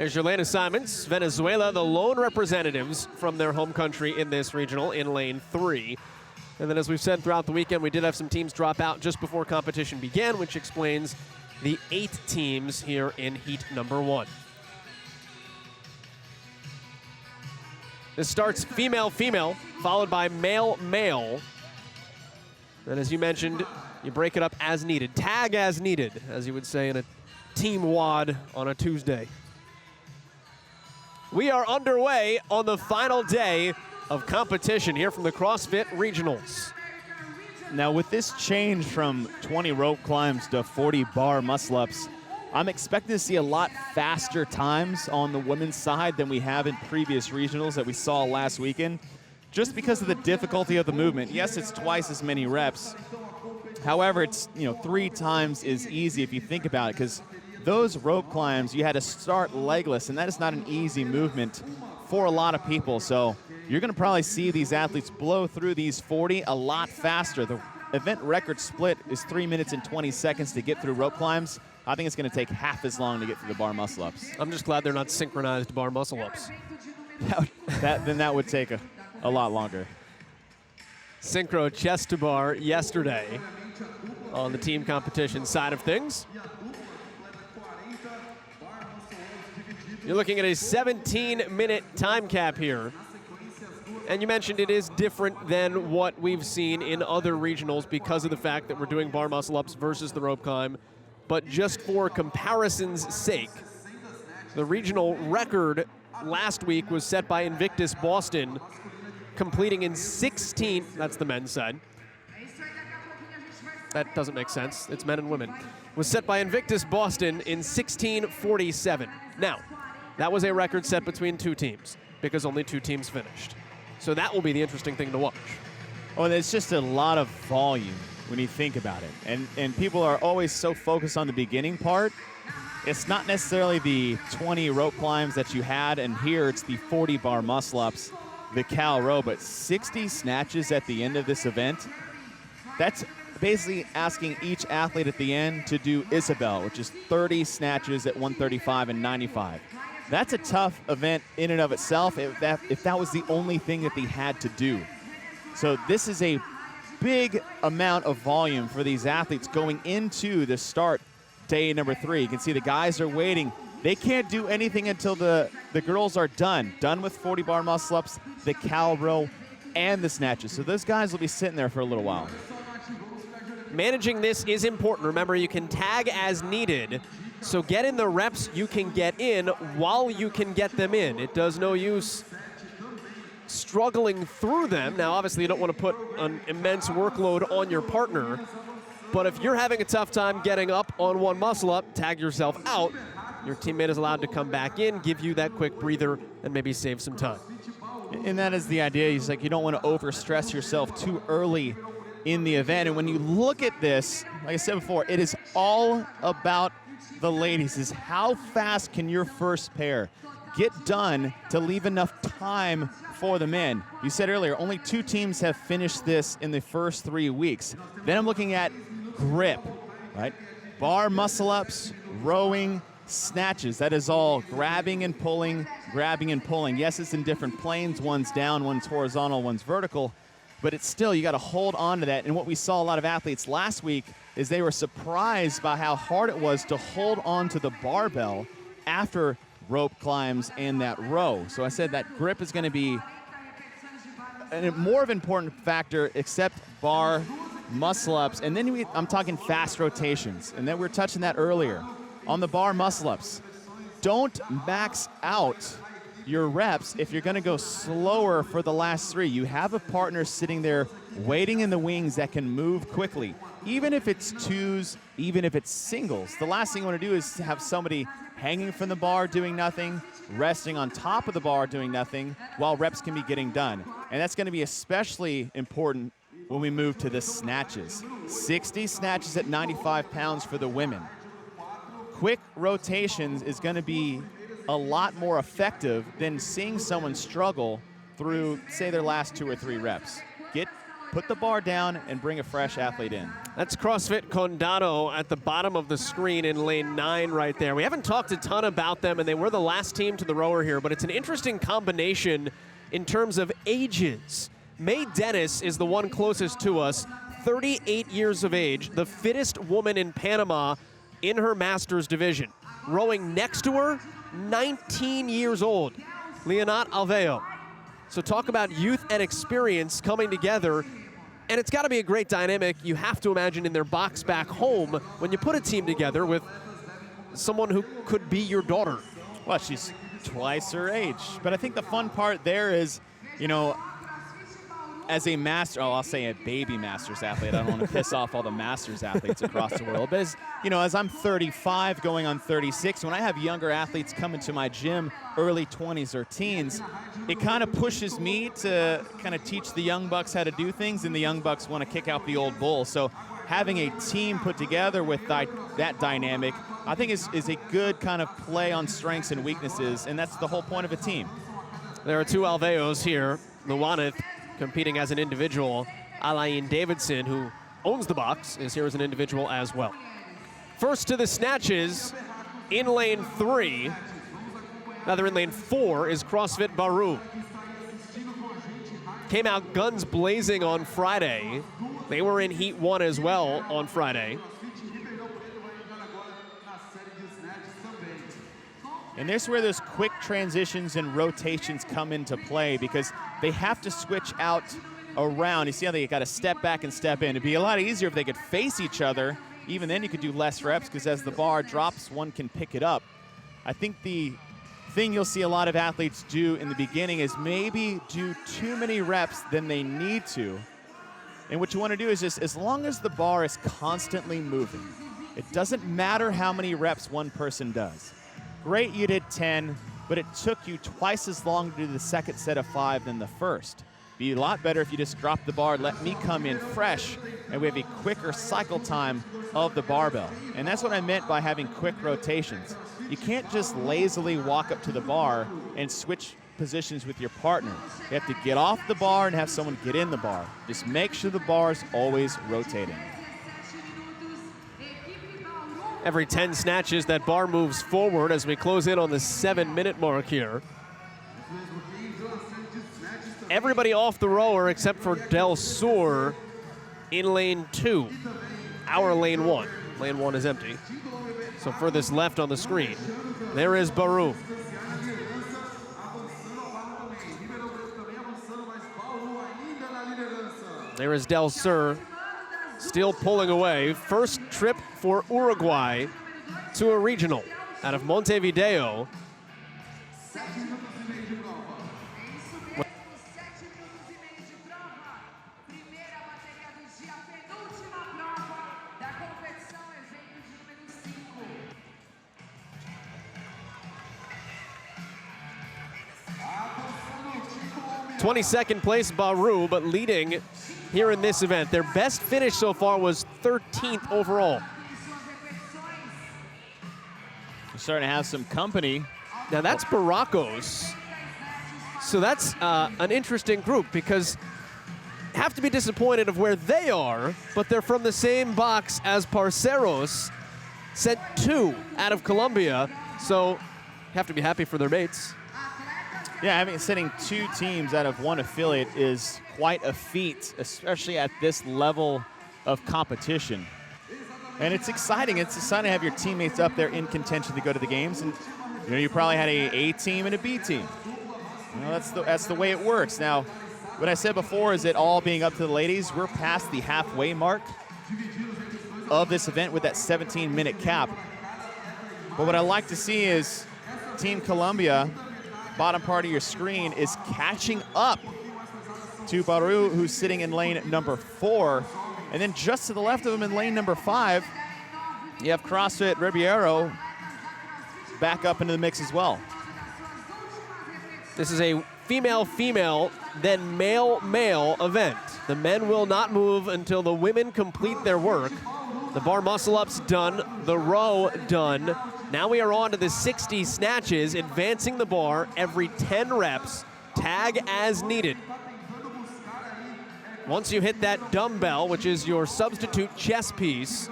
There's your lane assignments. Venezuela, the lone representatives from their home country in this regional in lane 3. And then as we've said throughout the weekend, we did have some teams drop out just before competition began, which explains the 8 teams here in heat number 1. This starts female-female, followed by male-male. And as you mentioned, you break it up as needed. Tag as needed, as you would say in a team WOD on a Tuesday. We are underway on the final day of competition here from the CrossFit Regionals. Now with this change from 20 rope climbs to 40 bar muscle-ups, I'm expecting to see a lot faster times on the women's side than we have in previous regionals that we saw last weekend, just because of the difficulty of the movement. Yes, it's twice as many reps. However, it's 3 times as easy if you think about it, because those rope climbs, you had to start legless, and that is not an easy movement for a lot of people. So you're going to probably see these athletes blow through these 40 a lot faster. The event record split is 3 minutes and 20 seconds to get through rope climbs. I think it's going to take half as long to get through the bar muscle-ups. I'm just glad they're not synchronized bar muscle-ups. Then that would take a lot longer. Synchro chest to bar yesterday on the team competition side of things. You're looking at a 17-minute time cap here. And you mentioned it is different than what we've seen in other regionals because of the fact that we're doing bar muscle-ups versus the rope climb. But just for comparison's sake, the regional record last week was set by Invictus Boston, completing in 16, that's the men's side. That doesn't make sense, it's men and women. Was set by Invictus Boston in 16:47. Now, that was a record set between 2 teams because only 2 teams finished. So that will be the interesting thing to watch. Oh, and it's just a lot of volume when you think about it. And people are always so focused on the beginning part. It's not necessarily the 20 rope climbs that you had, and here it's the 40 bar muscle-ups, the cow row, but 60 snatches at the end of this event. That's basically asking each athlete at the end to do Isabel, which is 30 snatches at 135 and 95. That's a tough event in and of itself if that was the only thing that they had to do. So this is a big amount of volume for these athletes going into the start day number 3. You can see the guys are waiting. They can't do anything until the girls are done with 40 bar muscle-ups, the cow row, and the snatches. So those guys will be sitting there for a little while. Managing this is important. Remember, you can tag as needed. So get in the reps you can get in while you can get them in. It does no use struggling through them. Now, obviously, you don't want to put an immense workload on your partner, but if you're having a tough time getting up on one muscle-up, tag yourself out. Your teammate is allowed to come back in, give you that quick breather, and maybe save some time. And that is the idea. It's like you don't want to overstress yourself too early in the event. And when you look at this, like I said before, it is all about the ladies. Is how fast can your first pair get done to leave enough time for the men? You said earlier, only 2 teams have finished this in the first 3 weeks. Then I'm looking at grip, right? Bar muscle-ups, rowing, snatches. That is all grabbing and pulling, grabbing and pulling. Yes, it's in different planes. One's down, one's horizontal, one's vertical. But it's still, you got to hold on to that. And what we saw a lot of athletes last week is they were surprised by how hard it was to hold on to the barbell after rope climbs and that row. So I said that grip is going to be a more of an important factor except bar, muscle-ups. And then I'm talking fast rotations. And then we were touching that earlier. On the bar muscle-ups, don't max out your reps if you're going to go slower for the last 3. You have a partner sitting there waiting in the wings that can move quickly. Even if it's 2s, even if it's singles. The last thing you want to do is have somebody hanging from the bar doing nothing, resting on top of the bar doing nothing, while reps can be getting done. And that's going to be especially important when we move to the snatches. 60 snatches at 95 pounds for the women. Quick rotations is going to be a lot more effective than seeing someone struggle through, say, their last 2 or 3 reps. Get put the bar down and bring a fresh athlete in. That's CrossFit Condado at the bottom of the screen in lane 9 right there. We haven't talked a ton about them, and they were the last team to the rower here, but it's an interesting combination in terms of ages. Mae Dennis is the one closest to us, 38 years of age, the fittest woman in Panama in her Masters division. Rowing next to her, 19 years old, Leonat Alveo. So talk about youth and experience coming together. And it's got to be a great dynamic, you have to imagine, in their box back home when you put a team together with someone who could be your daughter. Well, she's twice her age. But I think the fun part there is, you know, as a I'll say a baby Masters athlete. I don't want to piss off all the Masters athletes across the world. But as, you know, as I'm 35 going on 36, when I have younger athletes come into my gym, early 20s or teens, it kind of pushes me to kind of teach the young bucks how to do things, and the young bucks want to kick out the old bull. So having a team put together with that dynamic, I think is a good kind of play on strengths and weaknesses, and that's the whole point of a team. There are 2 Alveos here. Luwaneth competing as an individual. Alain Davidson, who owns the box, is here as an individual as well. First to the snatches in lane 3. Now they're in lane 4 is CrossFit Baru. Came out guns blazing on Friday. They were in heat 1 as well on Friday. And there's where those quick transitions and rotations come into play, because they have to switch out around. You see how they got to step back and step in. It'd be a lot easier if they could face each other. Even then you could do less reps, because as the bar drops, one can pick it up. I think the thing you'll see a lot of athletes do in the beginning is maybe do too many reps than they need to. And what you want to do is just, as long as the bar is constantly moving, it doesn't matter how many reps one person does. Great, you did 10, but it took you twice as long to do the second set of 5 than the first. Be a lot better if you just drop the bar, let me come in fresh, and we have a quicker cycle time of the barbell. And that's what I meant by having quick rotations. You can't just lazily walk up to the bar and switch positions with your partner. You have to get off the bar and have someone get in the bar. Just make sure the bar is always rotating. Every 10 snatches, that bar moves forward as we close in on the 7-minute mark here. Everybody off the rower except for Del Sur in lane 2. Our lane 1. Lane 1 is empty. So furthest left on the screen, there is Baru. There is Del Sur, still pulling away. First trip for Uruguay to a regional out of Montevideo. '22nd place Baru, but leading here in this event. Their best finish so far was 13th overall. You're starting to have some company. Now that's Baracos. So that's an interesting group, because have to be disappointed of where they are, but they're from the same box as Parceros, sent 2 out of Colombia, so have to be happy for their mates. Yeah, having sending 2 teams out of 1 affiliate is quite a feat, especially at this level of competition. And it's exciting. It's exciting to have your teammates up there in contention to go to the games. And you know, you probably had a A team and a B team. You know, that's the way it works. Now, what I said before is it all being up to the ladies. We're past the halfway mark of this event with that 17-minute cap. But what I like to see is Team Colombia, bottom part of your screen, is catching up to Baru, who's sitting in lane number 4. And then just to the left of him in lane number 5, you have CrossFit Ribeiro back up into the mix as well. This is a female-female, then male-male event. The men will not move until the women complete their work. The bar muscle-ups done, the row done. Now we are on to the 60 snatches, advancing the bar every 10 reps, tag as needed. Once you hit that dumbbell, which is your substitute chest piece,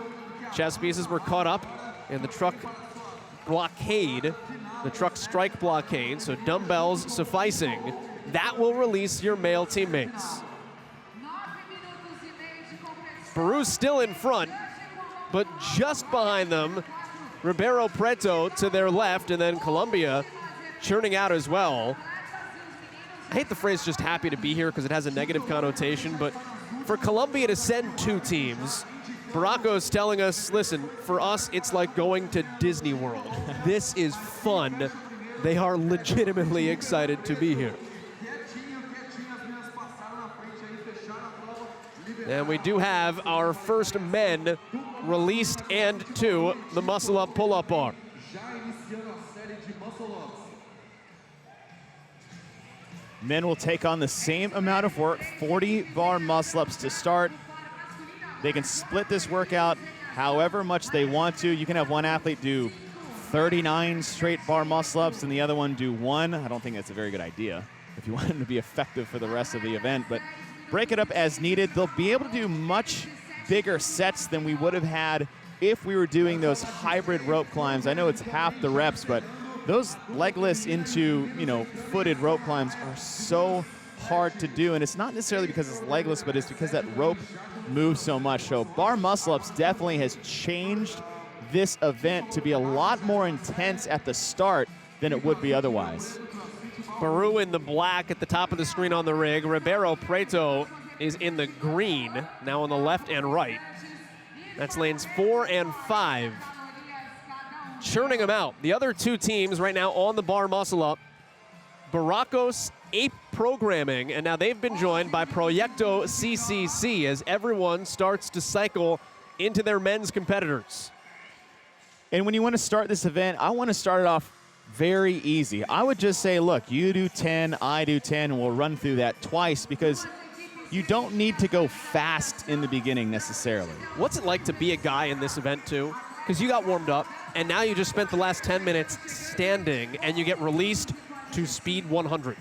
chest pieces were caught up in the truck blockade, the truck strike blockade, so dumbbells sufficing. That will release your male teammates. Peru's still in front, but just behind them, Ribeiro Preto to their left, and then Colombia churning out as well. I hate the phrase just happy to be here because it has a negative connotation, but for Colombia to send 2 teams, Baracos telling us, listen, for us, it's like going to Disney World. This is fun. They are legitimately excited to be here. And we do have our first men released and to the muscle-up pull-up bar. Men will take on the same amount of work, 40 bar muscle-ups to start. They can split this workout however much they want to. You can have one athlete do 39 straight bar muscle-ups and the other one do 1. I don't think that's a very good idea if you want them to be effective for the rest of the event, but break it up as needed. They'll be able to do much bigger sets than we would have had if we were doing those hybrid rope climbs. I know it's half the reps, but those legless into, footed rope climbs are so hard to do, and it's not necessarily because it's legless, but it's because that rope moves so much. So bar muscle-ups definitely has changed this event to be a lot more intense at the start than it would be otherwise. Peru in the black at the top of the screen on the rig. Ribeiro Preto is in the green, now on the left and right. That's lanes 4 and 5. Churning them out. The other 2 teams right now on the bar muscle-up, Baracos Ape Programming, and now they've been joined by Proyecto CCC as everyone starts to cycle into their men's competitors. And when you want to start this event, I want to start it off very easy. I would just say, look, you do 10, I do 10, and we'll run through that twice because you don't need to go fast in the beginning necessarily. What's it like to be a guy in this event too? Because you got warmed up, and now you just spent the last 10 minutes standing, and you get released to speed 100.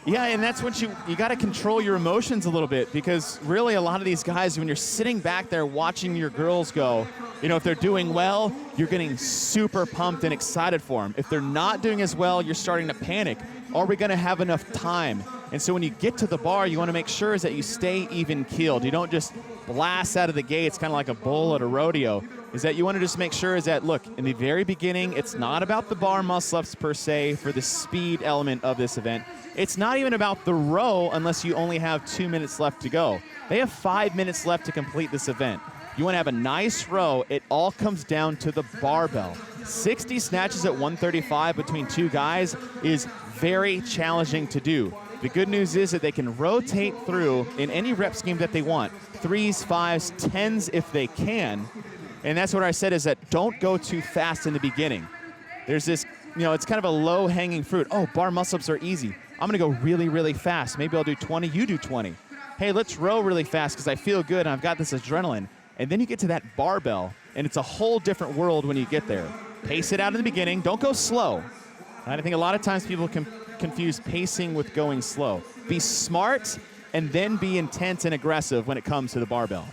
Yeah, and that's when you got to control your emotions a little bit, because really a lot of these guys, when you're sitting back there watching your girls go, if they're doing well, you're getting super pumped and excited for them. If they're not doing as well, you're starting to panic. Are we going to have enough time? And so when you get to the bar, you want to make sure is that you stay even-keeled. You don't just blast out of the gates, kind of like a bull at a rodeo. Is that you want to just make sure is that, look, in the very beginning, it's not about the bar muscle-ups per se for the speed element of this event. It's not even about the row unless you only have 2 minutes left to go. They have 5 minutes left to complete this event. You want to have a nice row. It all comes down to the barbell. 60 snatches at 135 between 2 guys is very challenging to do. The good news is that they can rotate through in any rep scheme that they want. 3s, 5s, 10s if they can. And that's what I said is that don't go too fast in the beginning. There's this, it's kind of a low-hanging fruit. Oh, bar muscle-ups are easy. I'm going to go really, really fast. Maybe I'll do 20, you do 20. Hey, let's row really fast because I feel good and I've got this adrenaline. And then you get to that barbell, and it's a whole different world when you get there. Pace it out in the beginning. Don't go slow. And I think a lot of times people can confuse pacing with going slow. Be smart and then be intense and aggressive when it comes to the barbell.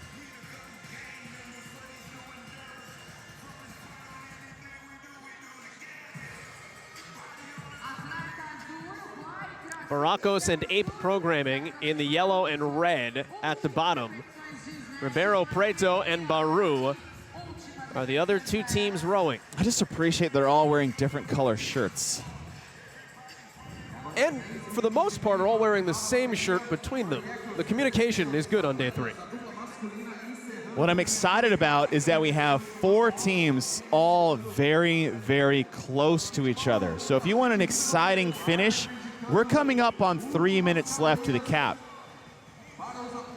Baracos and Ape Programming in the yellow and red at the bottom. Ribeiro Preto and Baru are the other 2 teams rowing. I just appreciate they're all wearing different color shirts. And for the most part are all wearing the same shirt between them. The communication is good on day 3. What I'm excited about is that we have 4 teams all very, very close to each other. So if you want an exciting finish, we're coming up on 3 minutes left to the cap.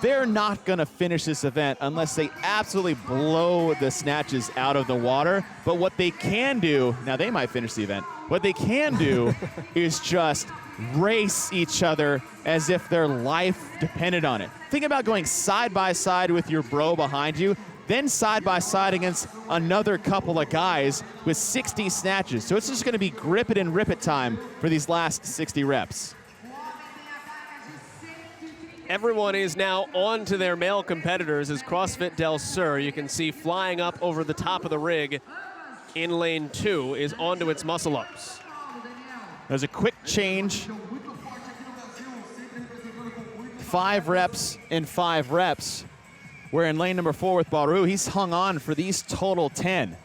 They're not going to finish this event unless they absolutely blow the snatches out of the water. But what they can do, now they might finish the event, what they can do is just race each other as if their life depended on it. Think about going side by side with your bro behind you, then side by side against another couple of guys with 60 snatches. So it's just going to be grip it and rip it time for these last 60 reps. Everyone is now on to their male competitors as CrossFit Del Sur, you can see flying up over the top of the rig in lane 2, is onto its muscle-ups. There's a quick change. 5 reps and 5 reps. Where in lane number 4 with Baru, he's hung on for these total 10.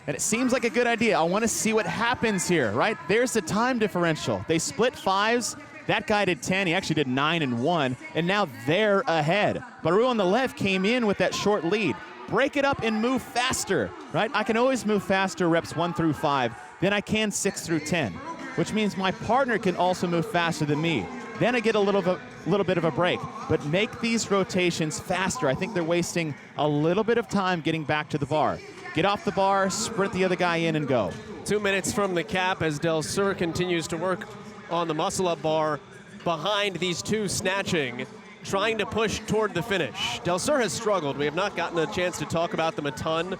And it seems like a good idea. I want to see what happens here, right? There's the time differential. They split 5s. That guy did 10. He actually did 9 and 1. And now they're ahead. Baru on the left came in with that short lead. Break it up and move faster, right? I can always move faster reps 1 through 5 than I can 6 through 10, which means my partner can also move faster than me. Then I get a little bit of a break. But make these rotations faster. I think they're wasting a little bit of time getting back to the bar. Get off the bar, sprint the other guy in, and go. 2 minutes from the cap as Del Sur continues to work on the muscle-up bar behind these two snatching, trying to push toward the finish. Del Sur has struggled. We have not gotten a chance to talk about them a ton.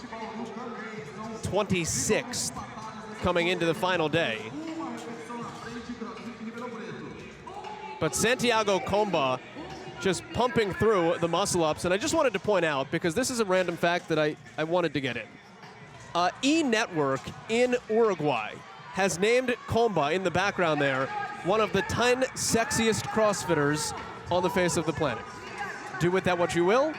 26th coming into the final day. But Santiago Comba just pumping through the muscle-ups. And I just wanted to point out, because this is a random fact that I wanted to get in. E-Network in Uruguay has named Comba, in the background there, one of the 10 sexiest CrossFitters on the face of the planet. Do with that what you will.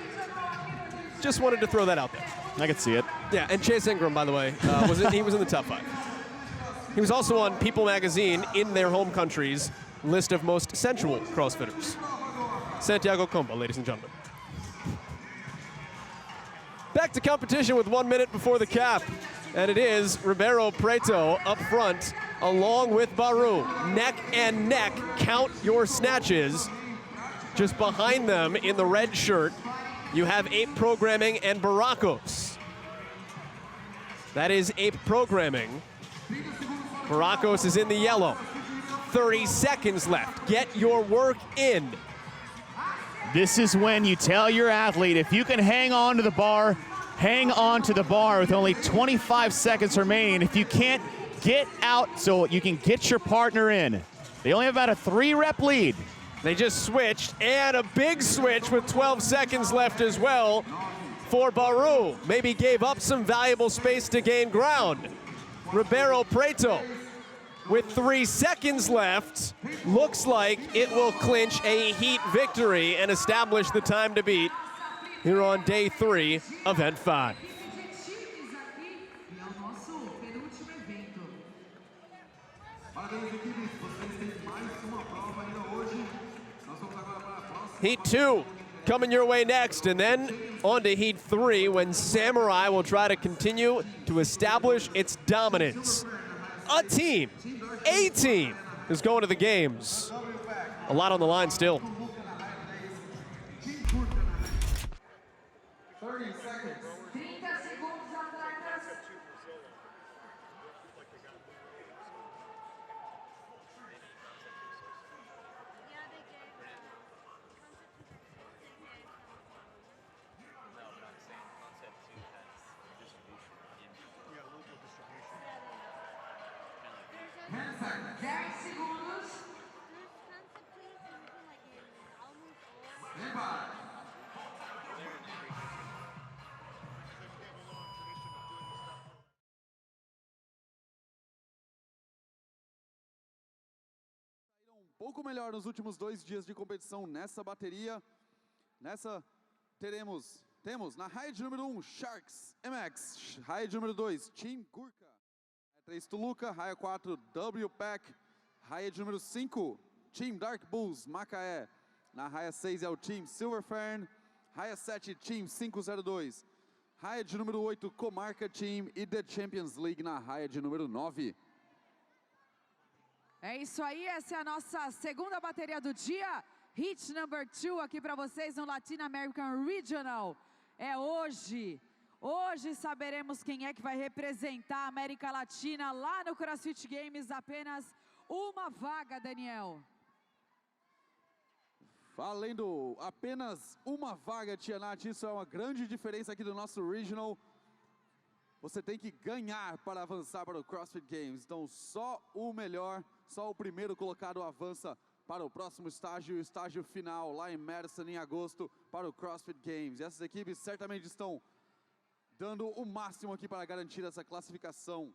Just wanted to throw that out there. I could see it. Yeah, and Chase Ingram, by the way, he was in the top 5. He was also on People magazine in their home country's list of most sensual CrossFitters. Santiago Comba, ladies and gentlemen. Back to competition with 1 minute before the cap. And it is Ribeiro Preto up front, along with Baru. Neck and neck, count your snatches. Just behind them in the red shirt, you have Ape Programming and Baracos. That is Ape Programming. Baracos is in the yellow. 30 seconds left. Get your work in. This is when you tell your athlete, if you can hang on to the bar, hang on to the bar with only 25 seconds remaining. If you can't, get out so you can get your partner in. They only have about a 3-rep lead. They just switched, and a big switch with 12 seconds left as well for Baru. Maybe gave up some valuable space to gain ground. Ribeiro Preto, with 3 seconds left, looks like it will clinch a heat victory and establish the time to beat here on day 3, event 5. Heat 2 coming your way next, and then on to Heat 3 when Samurai will try to continue to establish its dominance. A team is going to the games. A lot on the line still. 30 seconds. Pouco melhor nos últimos 2 dias de competição nessa bateria. Temos na raid número 1, Sharks MX, raid número 2, Team Gurkha, raia 3, Tuluca, raia 4, W-Pack, raid número 5, Team Dark Bulls, Macaé, na raia 6 é o Team Silverfern, raia 7, Team 502, raid número 8, Comarca Team e The Champions League na raid número 9. É isso aí, essa é a nossa segunda bateria do dia. Hit number 2 aqui para vocês no Latin American Regional. É hoje. Hoje saberemos quem é que vai representar a América Latina lá no CrossFit Games. Apenas uma vaga, Daniel. Valendo apenas uma vaga, Tia Nath. Isso é uma grande diferença aqui do nosso Regional. Você tem que ganhar para avançar para o CrossFit Games. Então só o melhor, só o primeiro colocado avança para o próximo estágio, o estágio final, lá em Madison, em agosto, para o CrossFit Games. E essas equipes certamente estão dando o máximo aqui para garantir essa classificação.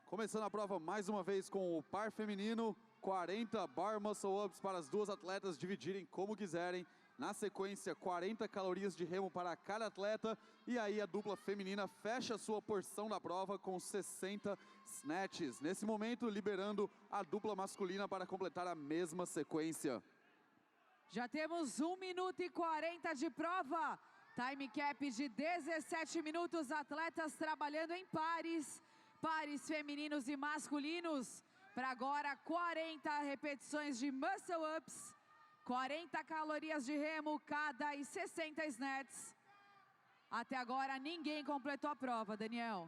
Começando a prova mais uma vez com o par feminino, 40 bar muscle ups para as duas atletas dividirem como quiserem. Na sequência, 40 calorias de remo para cada atleta. E aí a dupla feminina fecha a sua porção da prova com 60 snatches. Nesse momento, liberando a dupla masculina para completar a mesma sequência. Já temos 1 minuto e 40 de prova. Time cap de 17 minutos. Atletas trabalhando em pares. Pares femininos e masculinos. Para agora, 40 repetições de muscle ups. 40 calorias de remo cada e 60 snatches. Até agora ninguém completou a prova, Daniel.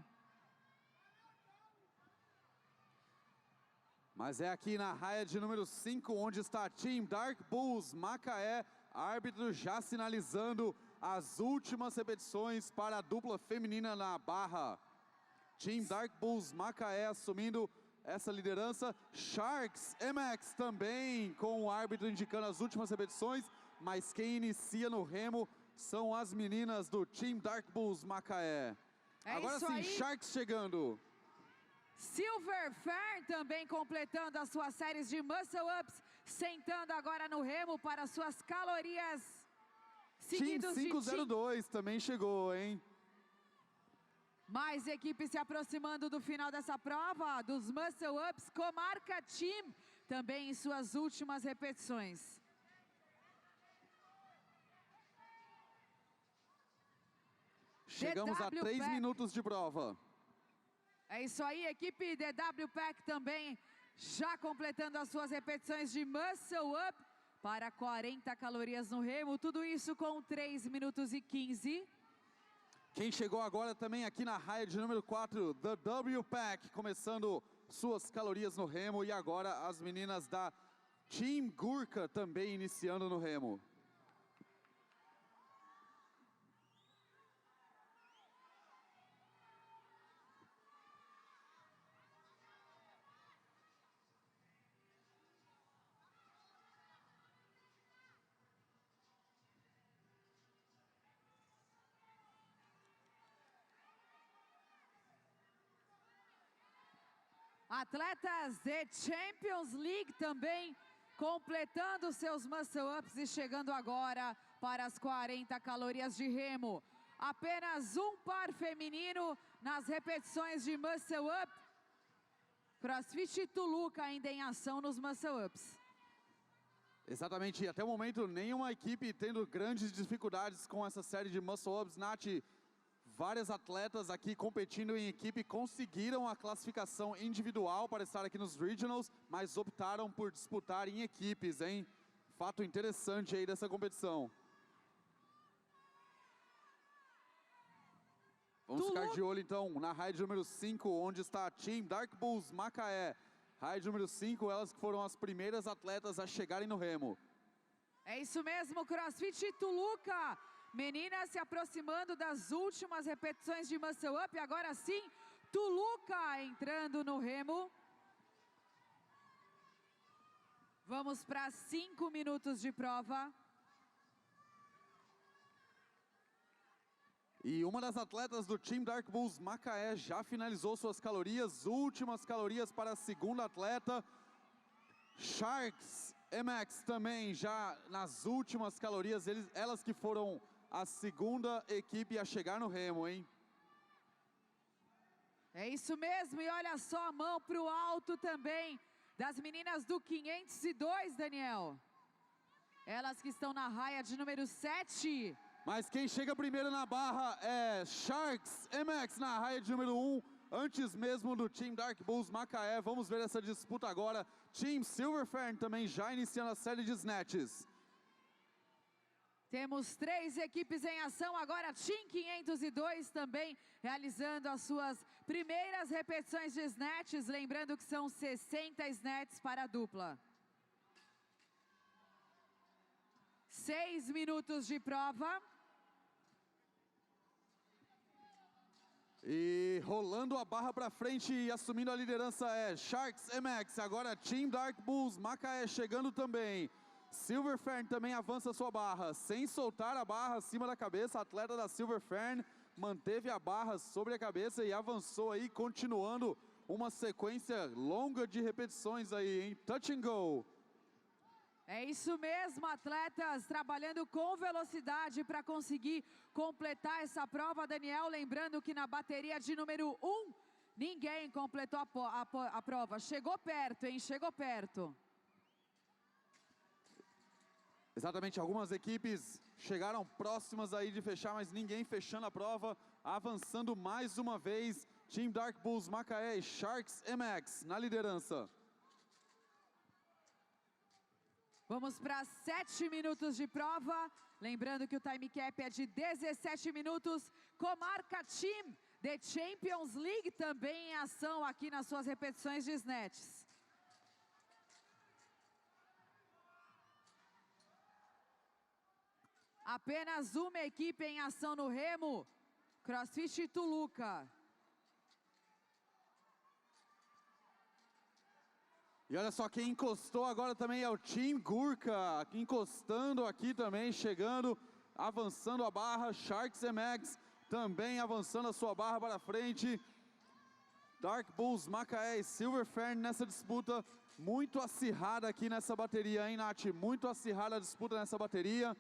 Mas é aqui na raia de número 5, onde está Team Dark Bulls Macaé. Árbitro já sinalizando as últimas repetições para a dupla feminina na barra. Team Dark Bulls Macaé assumindo essa liderança. Sharks MX também com o árbitro indicando as últimas repetições, mas quem inicia no remo são as meninas do Team Dark Bulls Macaé. Agora sim, Sharks chegando. Silver Fern também completando as suas séries de muscle ups, sentando agora no remo para suas calorias. Team 502 também chegou, hein? Mais equipes se aproximando do final dessa prova, dos muscle ups, Comarca Team, também em suas últimas repetições. Chegamos a 3 minutos de prova. É isso aí, equipe DW Pack também já completando as suas repetições de muscle up para 40 calorias no remo, tudo isso com 3 minutos e 15. Quem chegou agora também aqui na raia de número 4, The W Pack, começando suas calorias no remo. E agora as meninas da Team Gurkha também iniciando no remo. Atletas de Champions League também completando seus muscle ups e chegando agora para as 40 calorias de remo. Apenas um par feminino nas repetições de muscle up. CrossFit Tuluca ainda em ação nos muscle ups. Exatamente, até o momento nenhuma equipe tendo grandes dificuldades com essa série de muscle ups. Nath, várias atletas aqui competindo em equipe conseguiram a classificação individual para estar aqui nos Regionals, mas optaram por disputar em equipes, hein? Fato interessante aí dessa competição. Vamos ficar de olho então na raia de número 5, onde está a Team Dark Bulls Macaé. Raia de número 5, elas que foram as primeiras atletas a chegarem no remo. É isso mesmo, CrossFit Tuluca. Meninas se aproximando das últimas repetições de muscle up. Agora sim, Tuluca entrando no remo. Vamos para 5 minutos de prova. E uma das atletas do Team Dark Bulls Macaé já finalizou suas calorias. Últimas calorias para a segunda atleta. Sharks MX também já nas últimas calorias. Elas que foram a segunda equipe a chegar no remo, hein? É isso mesmo, e olha só a mão para o alto também das meninas do 502, Daniel. Elas que estão na raia de número 7. Mas quem chega primeiro na barra é Sharks MX na raia de número 1, antes mesmo do Team Dark Bulls Macaé. Vamos ver essa disputa agora. Team Silver Fern também já iniciando a série de Snatches. Temos 3 equipes em ação agora, Team 502 também realizando as suas primeiras repetições de snatches, lembrando que são 60 snatches para a dupla. 6 minutos de prova. E E rolando a barra para frente e assumindo a liderança é Sharks MX. Agora Team Dark Bulls Macaé chegando também. Silver Fern também avança sua barra, sem soltar a barra acima da cabeça. A atleta da Silver Fern manteve a barra sobre a cabeça e avançou aí, continuando uma sequência longa de repetições aí em touch and go. É isso mesmo, atletas trabalhando com velocidade para conseguir completar essa prova, Daniel. Lembrando que na bateria de número 1, ninguém completou a prova. Chegou perto, hein? Chegou perto. Exatamente, algumas equipes chegaram próximas aí de fechar, mas ninguém fechando a prova. Avançando mais uma vez, Team Dark Bulls Macaé e Sharks MX na liderança. Vamos para 7 minutos de prova. Lembrando que o time cap é de 17 minutos. Comarca Team The Champions League também em ação aqui nas suas repetições de snatches. Apenas uma equipe em ação no remo. CrossFit Tuluca. E olha só, quem encostou agora também é o Team Gurkha, encostando aqui também, chegando, avançando a barra. Sharks MX também avançando a sua barra para frente. Dark Bulls Macaé e Silver Fern nessa disputa muito acirrada aqui nessa bateria, hein, Nath? Muito acirrada a disputa nessa bateria.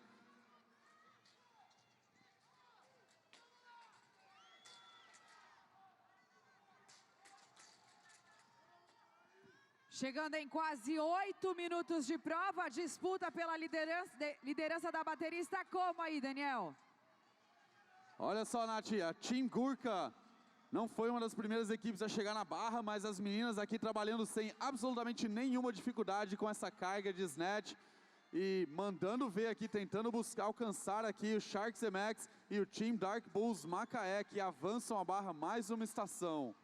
Chegando em quase 8 minutos de prova, a disputa pela liderança da bateria está como aí, Daniel? Olha só, Nath, a Team Gurkha não foi uma das primeiras equipes a chegar na barra, mas as meninas aqui trabalhando sem absolutamente nenhuma dificuldade com essa carga de snatch e mandando ver aqui, tentando buscar alcançar aqui o Sharks MX e o Team Dark Bulls Macaé, que avançam a barra mais uma estação.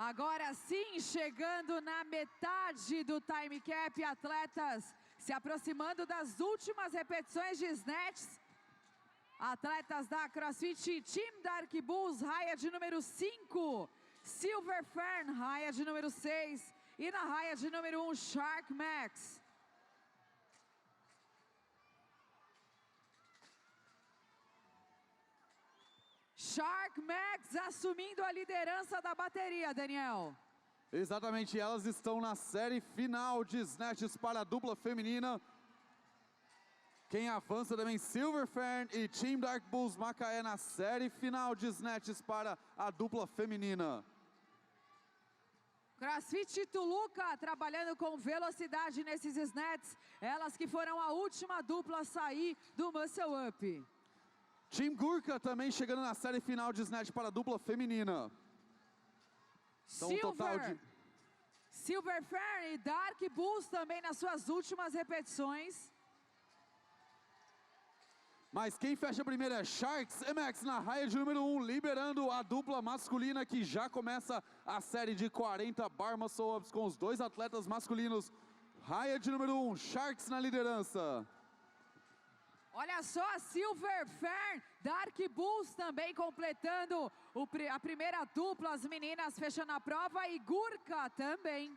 Agora sim, chegando na metade do time cap, atletas se aproximando das últimas repetições de snatches. Atletas da CrossFit Team Dark Bulls, raia de número 5, Silver Fern, raia de número 6 e na raia de número 1, Shark Max. Shark Max assumindo a liderança da bateria, Daniel. Exatamente, elas estão na série final de snatches para a dupla feminina. Quem avança também, Silver Fern e Team Dark Bulls Macaé na série final de snatches para a dupla feminina. CrossFit Tuluca trabalhando com velocidade nesses snatches. Elas que foram a última dupla a sair do Muscle Up. Team Gurkha também chegando na série final de snatch para a dupla feminina. Então, um total de... Silver Fern e Dark Bulls também nas suas últimas repetições. Mas quem fecha primeiro é Sharks MX na raia de número 1, liberando a dupla masculina que já começa a série de 40 bar muscle ups com os dois atletas masculinos. Raia de número 1, Sharks na liderança. Olha só, Silver Fern, Dark Bulls também completando a primeira dupla, as meninas fechando a prova e Gurkha também.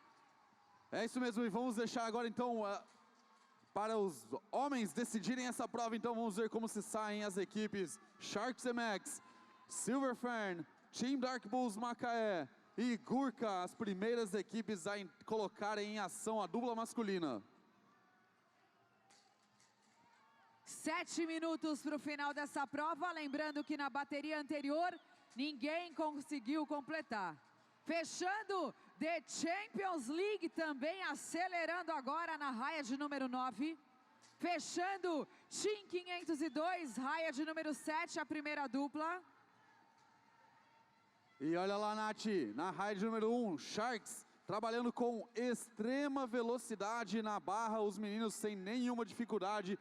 É isso mesmo, e vamos deixar agora então para os homens decidirem essa prova. Então vamos ver como se saem as equipes Sharks MX, Silver Fern, Team Dark Bulls Macaé e Gurkha, as primeiras equipes a colocarem em ação a dupla masculina. 7 minutos para o final dessa prova, lembrando que na bateria anterior ninguém conseguiu completar. Fechando The Champions League também acelerando agora na raia de número 9. Fechando Team 502, raia de número 7, a primeira dupla. E olha lá, Nath, na raia de número 1, Sharks trabalhando com extrema velocidade na barra, os meninos sem nenhuma dificuldade,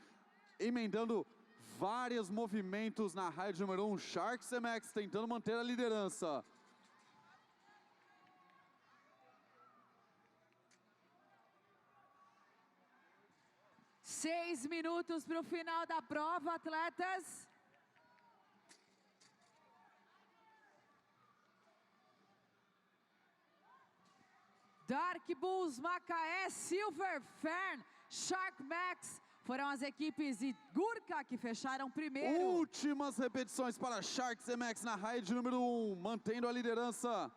emendando vários movimentos na raia de número 1, Sharks MX tentando manter a liderança. Seis minutos para o final da prova, atletas. Dark Bulls, Macaé, Silver Fern, Shark Max foram as equipes e Gurkha que fecharam primeiro. Últimas repetições para Sharks MX na raia de número 1, mantendo a liderança,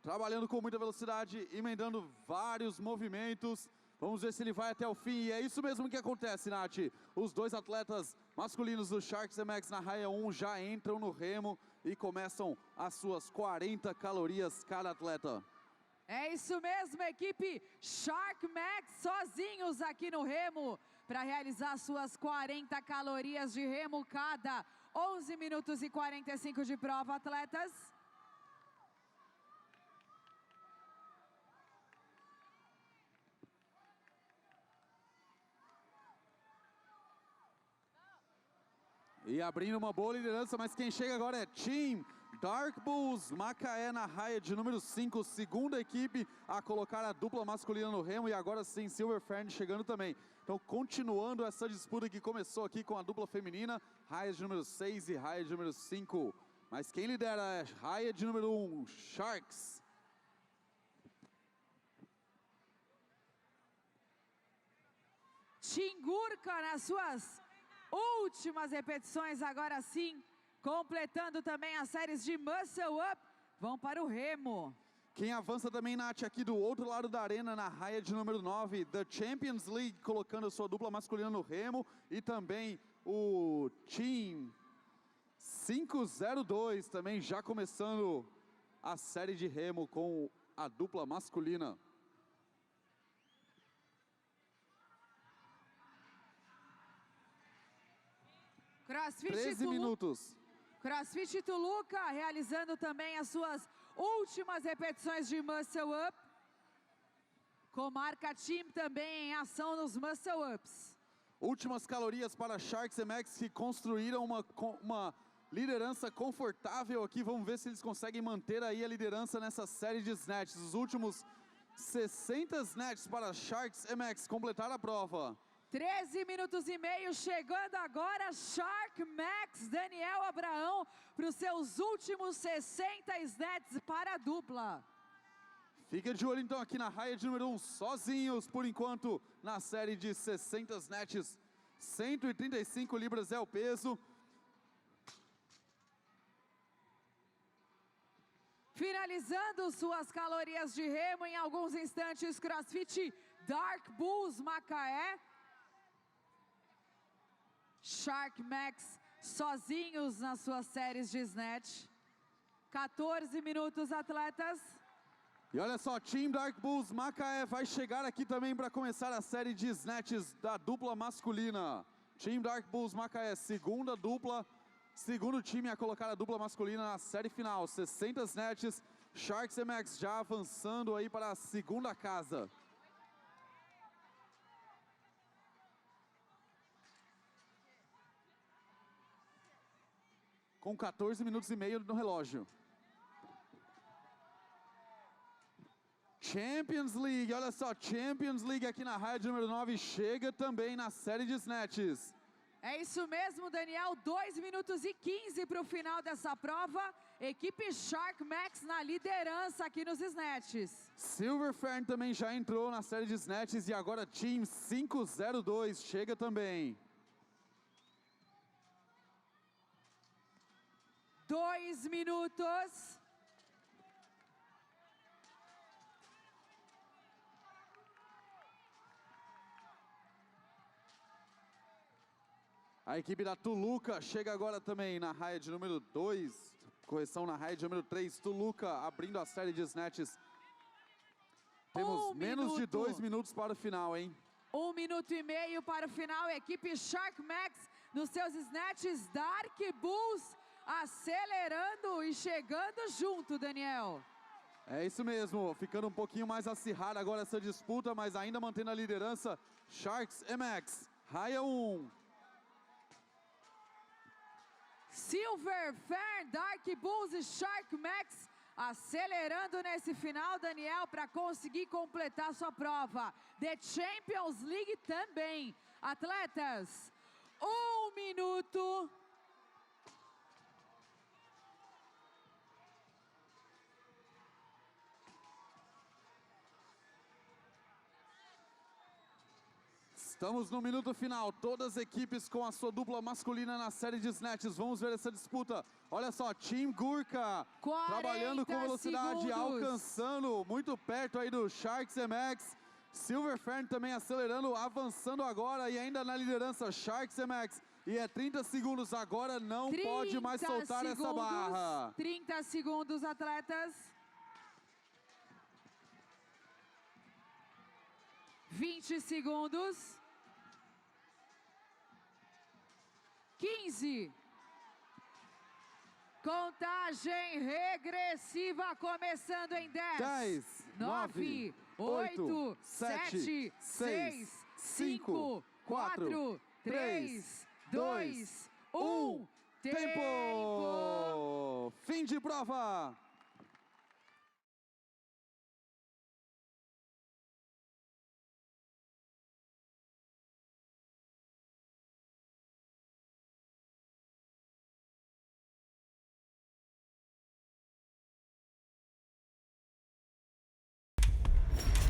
trabalhando com muita velocidade, emendando vários movimentos. Vamos ver se ele vai até o fim, e é isso mesmo que acontece, Nath. Os dois atletas masculinos do Sharks MX na raia 1 já entram no remo e começam as suas 40 calorias cada atleta. É isso mesmo, equipe Shark Max sozinhos aqui no remo para realizar suas 40 calorias de remo cada. 11 minutos e 45 de prova, atletas. E abrindo uma boa liderança, mas quem chega agora é Team Dark Bulls, Macaé na raia de número 5, segunda equipe a colocar a dupla masculina no remo, e agora sim Silver Fern chegando também. Então continuando essa disputa que começou aqui com a dupla feminina, raia de número 6 e raia de número 5. Mas quem lidera é raia de número 1, Sharks. Team Gurkha nas suas últimas repetições, agora sim, completando também as séries de Muscle Up, vão para o remo. Quem avança também, Nath, aqui do outro lado da arena, na raia de número 9, The Champions League, colocando a sua dupla masculina no remo, e também o Team 502, também já começando a série de remo com a dupla masculina. CrossFit 13 minutos. CrossFit Tuluca realizando também as suas últimas repetições de Muscle Up. Comarca Team também em ação nos Muscle Ups. Últimas calorias para Sharks MX, que construíram uma liderança confortável aqui. Vamos ver se eles conseguem manter aí a liderança nessa série de snatches. Os últimos 60 snatches para Sharks MX completar a prova. 13 minutos e meio, chegando agora Shark Max, Daniel Abraão, para os seus últimos 60 snatches para a dupla. Fica de olho então aqui na raia de número 1, sozinhos por enquanto, na série de 60 snatches. 135 libras é o peso. Finalizando suas calorias de remo em alguns instantes, CrossFit Dark Bulls Macaé. Shark Max sozinhos nas suas séries de snatch. 14 minutos, atletas. E olha só, Team Dark Bulls Macaé vai chegar aqui também para começar a série de snatches da dupla masculina. Team Dark Bulls Macaé, segunda dupla, segundo time a colocar a dupla masculina na série final. 60 snatches, Sharks MX já avançando aí para a segunda casa. Com 14 minutos e meio no relógio. Champions League, olha só, Champions League aqui na raia de número 9, chega também na série de snatches. É isso mesmo, Daniel, 2 minutos e 15 para o final dessa prova. Equipe Shark Max na liderança aqui nos snatches. Silver Fern também já entrou na série de snatches e agora Team 502 chega também. 2 minutos. A equipe da Tuluca chega agora também na raia de número 2. Correção na raia de número 3. Tuluca abrindo a série de snatches. Temos menos de 2 minutos para o final, hein? 1 minuto e meio para o final. Equipe Shark Max nos seus snatches. Dark Bulls acelerando e chegando junto, Daniel. É isso mesmo, ficando um pouquinho mais acirrada agora essa disputa, mas ainda mantendo a liderança. Sharks MX, raia 1. Silver Fern, Dark Bulls e Shark Max acelerando nesse final, Daniel, para conseguir completar sua prova. The Champions League também. Atletas, 1 minuto. Estamos no minuto final, todas as equipes com a sua dupla masculina na série de snatches. Vamos ver essa disputa. Olha só, Team Gurkha trabalhando com velocidade, segundos. alcançando muito perto aí do Sharks MX. Silverfern também acelerando, avançando agora e ainda na liderança, Sharks MX. E é 30 segundos agora, não pode mais soltar essa barra. 30 segundos, atletas. 20 segundos. 15. Contagem regressiva começando em 10, 9, 8, 7, 6, 5, 4, 3, 2, 1. Tempo! Fim de prova!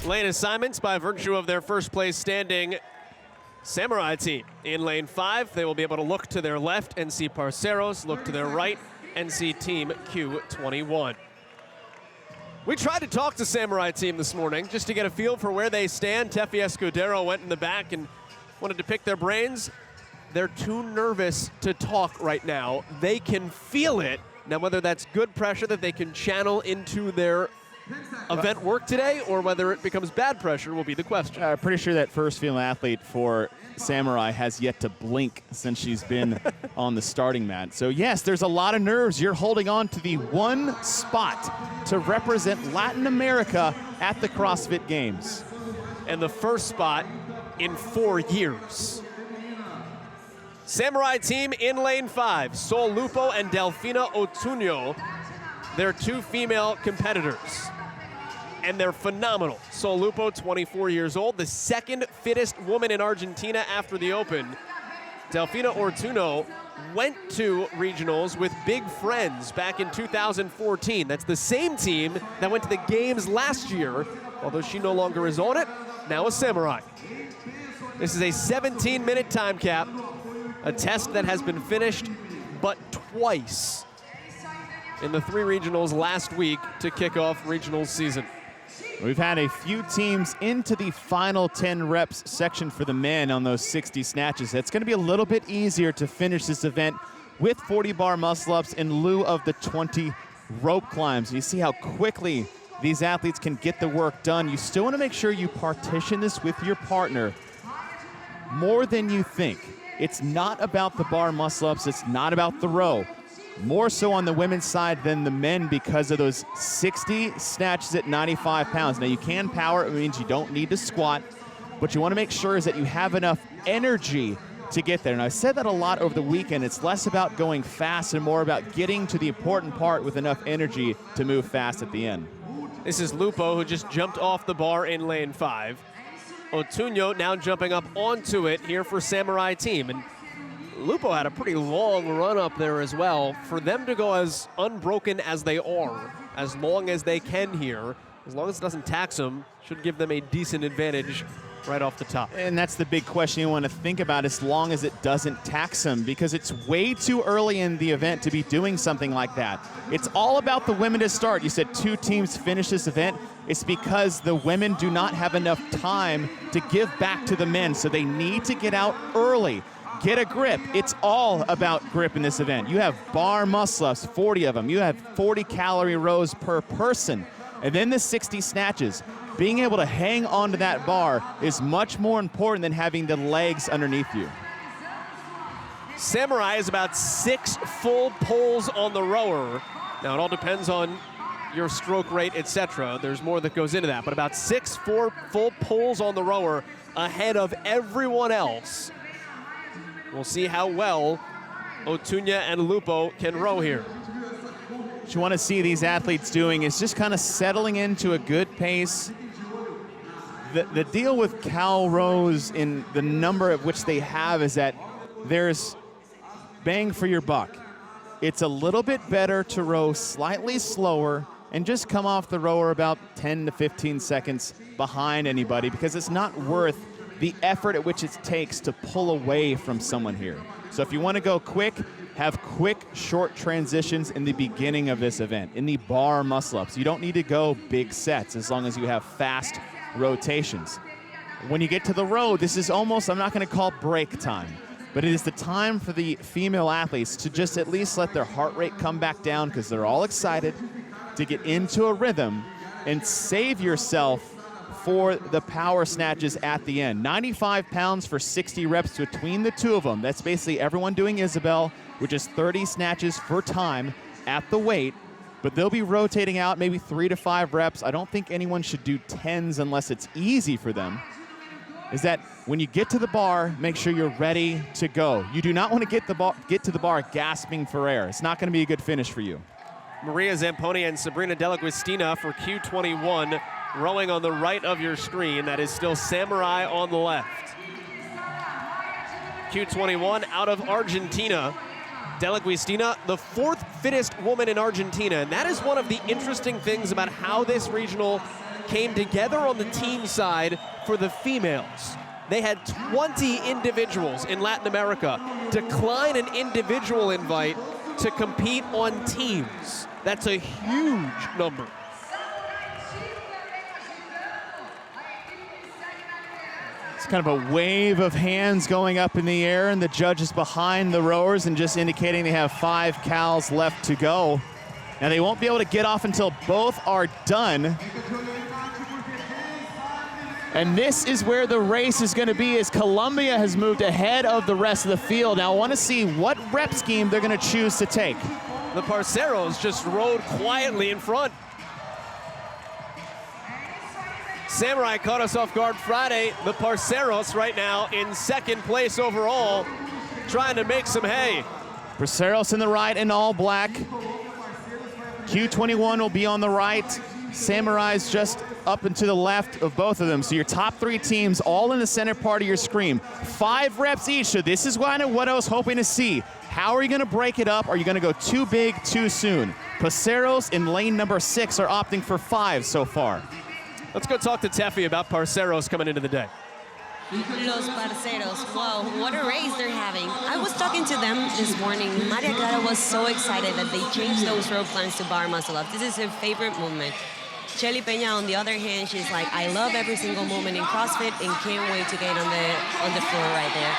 Lane assignments by virtue of their first place standing Samurai team. In lane 5, they will be able to look to their left and see Parceros, look to their right and see Team Q21. We tried to talk to Samurai team this morning just to get a feel for where they stand. Tefi Escudero went in the back and wanted to pick their brains. They're too nervous to talk right now. They can feel it. Now, whether that's good pressure that they can channel into their event work today or whether it becomes bad pressure will be the question. I'm pretty sure that first female athlete for Samurai has yet to blink since she's been on the starting mat. So yes, there's a lot of nerves. You're holding on to the one spot to represent Latin America at the CrossFit Games. And the first spot in 4 years. Samurai team in lane 5, Sol Lupo and Delfina Otuño. They're 2 female competitors, and they're phenomenal. Sol Lupo, 24 years old, the second fittest woman in Argentina after the Open. Delfina Otuño went to regionals with Big Friends back in 2014. That's the same team that went to the games last year, although she no longer is on it, now a Samurai. This is a 17-minute time cap, a test that has been finished but twice in the 3 regionals last week to kick off regionals season. We've had a few teams into the final 10 reps section for the men on those 60 snatches. It's going to be a little bit easier to finish this event with 40 bar muscle ups in lieu of the 20 rope climbs. You see how quickly these athletes can get the work done. You still want to make sure you partition this with your partner more than you think. It's not about the bar muscle ups. It's not about the row. More so on the women's side than the men because of those 60 snatches at 95 pounds. Now you can power, it means you don't need to squat, but you want to make sure is that you have enough energy to get there. And I've said that a lot over the weekend. It's less about going fast and more about getting to the important part with enough energy to move fast at the end. This is Lupo, who just jumped off the bar in lane 5. Otuño now jumping up onto it here for Samurai team. And Lupo had a pretty long run up there as well. For them to go as unbroken as they are, as long as they can here, as long as it doesn't tax them, should give them a decent advantage right off the top. And that's the big question you want to think about, as long as it doesn't tax them, because it's way too early in the event to be doing something like that. It's all about the women to start. You said 2 teams finish this event. It's because the women do not have enough time to give back to the men, so they need to get out early. Get a grip. It's all about grip in this event. You have bar muscle-ups, 40 of them. You have 40 calorie rows per person. And then the 60 snatches. Being able to hang onto that bar is much more important than having the legs underneath you. Samurai is about 6 full pulls on the rower. Now, it all depends on your stroke rate, etc. There's more that goes into that, but about 6 full pulls on the rower ahead of everyone else. We'll see how well Otuño and Lupo can row here. What you want to see these athletes doing is just kind of settling into a good pace. The deal with cow rows in the number of which they have is that there's bang for your buck. It's a little bit better to row slightly slower and just come off the rower about 10 to 15 seconds behind anybody, because it's not worth the effort at which it takes to pull away from someone here. So if you want to go quick, have quick, short transitions in the beginning of this event, in the bar muscle-ups. You don't need to go big sets as long as you have fast rotations. When you get to the road, this is almost, I'm not going to call break time, but it is the time for the female athletes to just at least let their heart rate come back down because they're all excited to get into a rhythm and save yourself for the power snatches at the end. 95 pounds for 60 reps between the two of them. That's basically everyone doing Isabel, which is 30 snatches for time at the weight, but they'll be rotating out maybe 3 to 5 reps. I don't think anyone should do 10s unless it's easy for them. Is that when you get to the bar, make sure you're ready to go. You do not want to get to the bar gasping for air. It's not going to be a good finish for you. Maria Zamponi and Sabrina Dell'Agostina for Q21, rowing on the right of your screen. That is still Samurai on the left. Q21 out of Argentina. Dell'Agostina, the 4th fittest woman in Argentina, and that is one of the interesting things about how this regional came together on the team side for the females. They had 20 individuals in Latin America decline an individual invite to compete on teams. That's a huge number. It's kind of a wave of hands going up in the air, and the judges behind the rowers and just indicating they have 5 cals left to go. Now they won't be able to get off until both are done. And this is where the race is going to be, as Colombia has moved ahead of the rest of the field. Now I want to see what rep scheme they're going to choose to take. The Parceros just rode quietly in front. Samurai caught us off guard Friday. The Parceros right now in 2nd place overall, trying to make some hay. Parceros in the right in all black. Q21 will be on the right. Samurai's just up and to the left of both of them. So your top 3 teams all in the center part of your screen. 5 reps each, so this is kind of what I was hoping to see. How are you gonna break it up? Are you gonna go too big, too soon? Parceros in lane number 6 are opting for 5 so far. Let's go talk to Teffy about Parceros coming into the day. Los Parceros, wow, what a race they're having. I was talking to them this morning. Maria Clara was so excited that they changed those row plans to bar muscle up. This is her favorite movement. Shelly Peña, on the other hand, she's like, I love every single movement in CrossFit and can't wait to get on the floor right there.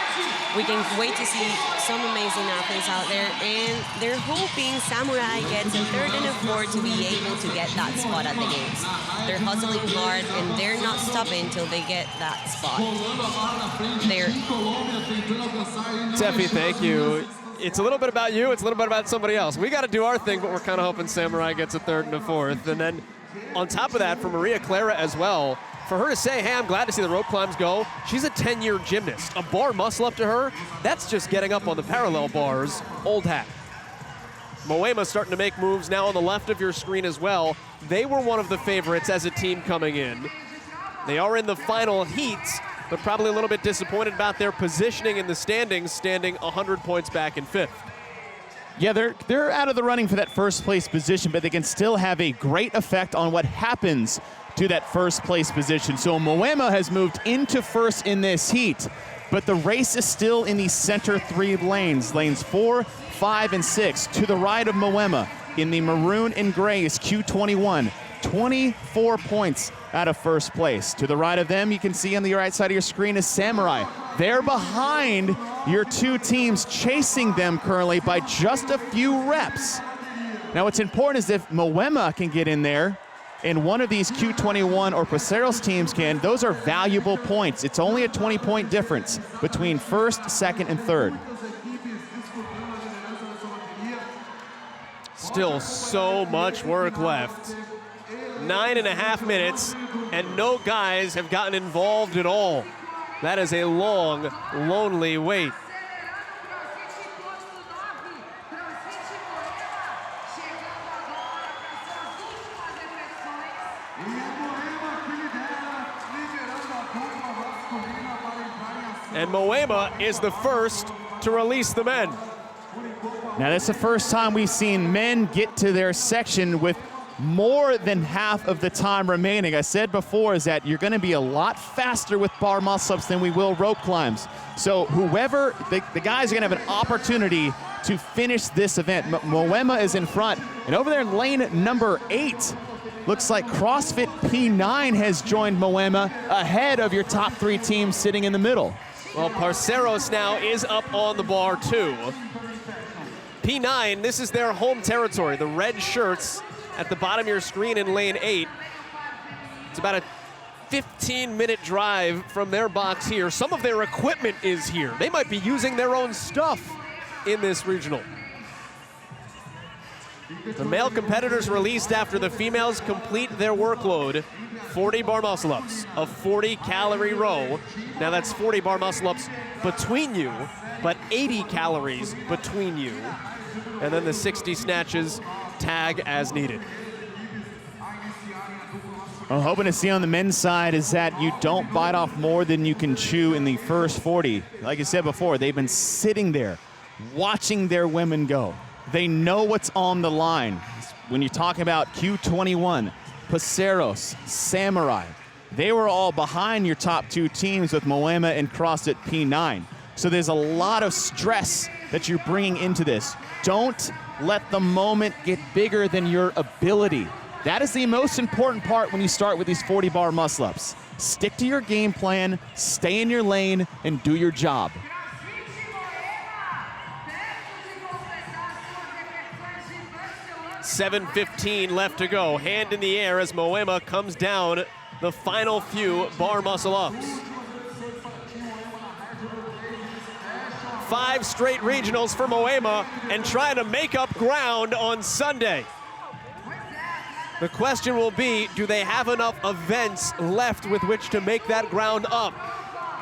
We can wait to see some amazing athletes out there, and they're hoping Samurai gets a 3rd and a 4th to be able to get that spot at the games. They're hustling hard, and they're not stopping until they get that spot. Teffy, thank you. It's a little bit about you, it's a little bit about somebody else. We got to do our thing, but we're kind of hoping Samurai gets a 3rd and a 4th. And then on top of that, for Maria Clara as well, for her to say, hey, I'm glad to see the rope climbs go, she's a 10-year gymnast. A bar muscle up to her, that's just getting up on the parallel bars, old hat. Moema starting to make moves now on the left of your screen as well. They were one of the favorites as a team coming in. They are in the final heats, but probably a little bit disappointed about their positioning in the standings, standing 100 points back in 5th. Yeah, they're out of the running for that 1st place position, but they can still have a great effect on what happens to that 1st place position. So Moema has moved into 1st in this heat, but the race is still in the center 3 lanes, lanes 4, 5, and 6. To the right of Moema, in the maroon and gray is Q21, 24 points out of 1st place. To the right of them, you can see on the right side of your screen is Samurai. They're behind your 2 teams, chasing them currently by just a few reps. Now what's important is if Moema can get in there, and one of these Q21 or Parceros teams can, those are valuable points. It's only a 20-point difference between 1st, 2nd, and 3rd. Still so much work left. 9.5 minutes, and no guys have gotten involved at all. That is a long, lonely wait. And Moema is the first to release the men. Now that's the first time we've seen men get to their section with more than half of the time remaining. I said before is that you're going to be a lot faster with bar muscle-ups than we will rope climbs. So whoever, the guys are going to have an opportunity to finish this event. Moema is in front, and over there in lane number 8, looks like CrossFit P9 has joined Moema ahead of your top 3 teams sitting in the middle. Well, Parceros now is up on the bar too. P9, this is their home territory. The red shirts at the bottom of your screen in lane 8. It's about a 15-minute drive from their box here. Some of their equipment is here. They might be using their own stuff in this regional. The male competitors released after the females complete their workload. 40 bar muscle-ups, a 40-calorie row. Now that's 40 bar muscle-ups between you, but 80 calories between you. And then the 60 snatches, tag as needed. I'm hoping to see on the men's side is that you don't bite off more than you can chew in the first 40. Like I said before, they've been sitting there watching their women go. They know what's on the line. When you talk about Q21, Parceros, Samurai, they were all behind your top 2 teams with Moema and CrossFit P9. So there's a lot of stress that you're bringing into this. Don't let the moment get bigger than your ability. That is the most important part when you start with these 40 bar muscle-ups. Stick to your game plan, stay in your lane, and do your job. 7:15 left to go. Hand in the air as Moema comes down the final few bar muscle-ups. 5 straight regionals for Moema and trying to make up ground on Sunday. The question will be, do they have enough events left with which to make that ground up?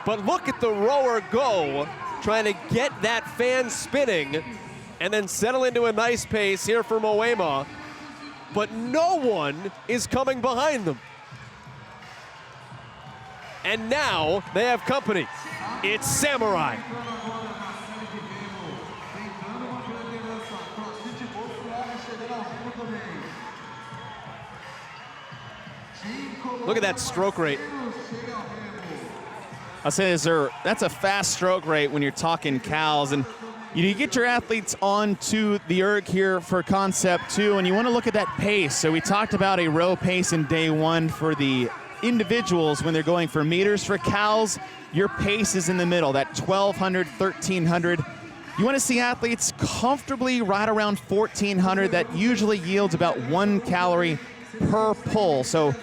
But look at the rower go, trying to get that fan spinning and then settle into a nice pace here for Moema. But no one is coming behind them. And now they have company. It's Samurai. Look at that stroke rate. I'll say this, that's a fast stroke rate when you're talking cows. And you get your athletes onto the erg here for concept 2, and you want to look at that pace. So we talked about a row pace in day 1 for the individuals when they're going for meters. For cows, your pace is in the middle, that 1,200, 1,300. You want to see athletes comfortably right around 1,400. That usually yields about 1 calorie per pull. So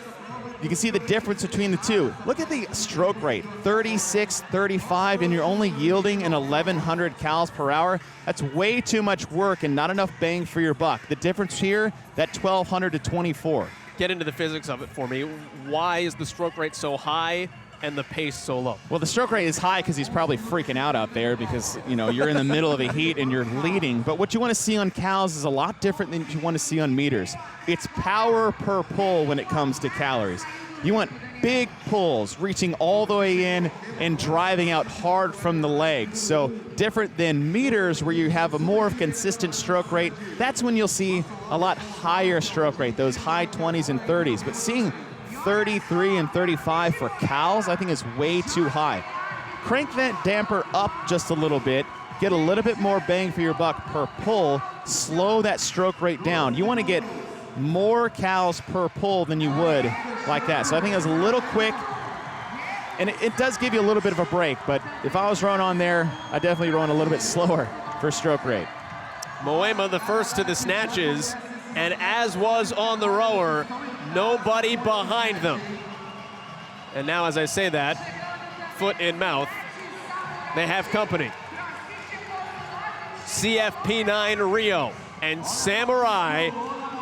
you can see the difference between the two. Look at the stroke rate, 36, 35, and you're only yielding an 1,100 calories per hour. That's way too much work and not enough bang for your buck. The difference here, that 1,200 to 24. Get into the physics of it for me. Why is the stroke rate so high and the pace so low? Well, the stroke rate is high because he's probably freaking out there because, you know, you're in the middle of a heat and you're leading. But what you want to see on cows is a lot different than you want to see on meters. It's power per pull when it comes to calories. You want big pulls, reaching all the way in and driving out hard from the legs. So different than meters where you have a more consistent stroke rate. That's when you'll see a lot higher stroke rate, those high 20s and 30s. But seeing 33 and 35 for cows, I think is way too high. Crank that damper up just a little bit, get a little bit more bang for your buck per pull, slow that stroke rate down. You want to get more cows per pull than you would like that. So I think it's a little quick, and it does give you a little bit of a break, but if I was rowing on there, I'd definitely run a little bit slower for stroke rate. Moema the first to the snatches, and as was on the rower, nobody behind them. And now as I say that, foot in mouth, they have company. CFP9 Rio and Samurai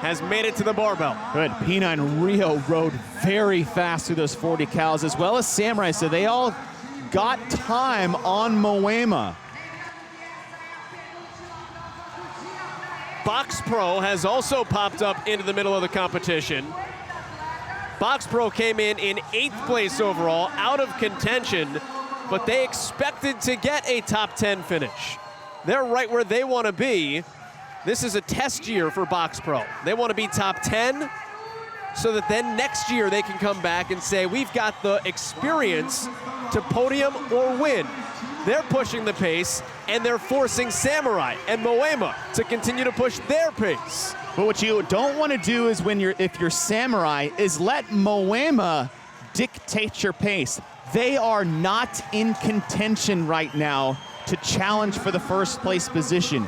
has made it to the barbell. Good. P9 Rio rode very fast through those 40 cows, as well as Samurai, so they all got time on Moema. Box Pro has also popped up into the middle of the competition. Box Pro came in 8th place overall, out of contention, but they expected to get a top 10 finish. They're right where they want to be, This is a test year for Box Pro. They want to be top 10 so that then next year they can come back and say, we've got the experience to podium or win. They're pushing the pace, and they're forcing Samurai and Moema to continue to push their pace. But what you don't want to do is if you're Samurai is let Moema dictate your pace. They are not in contention right now to challenge for the first place position.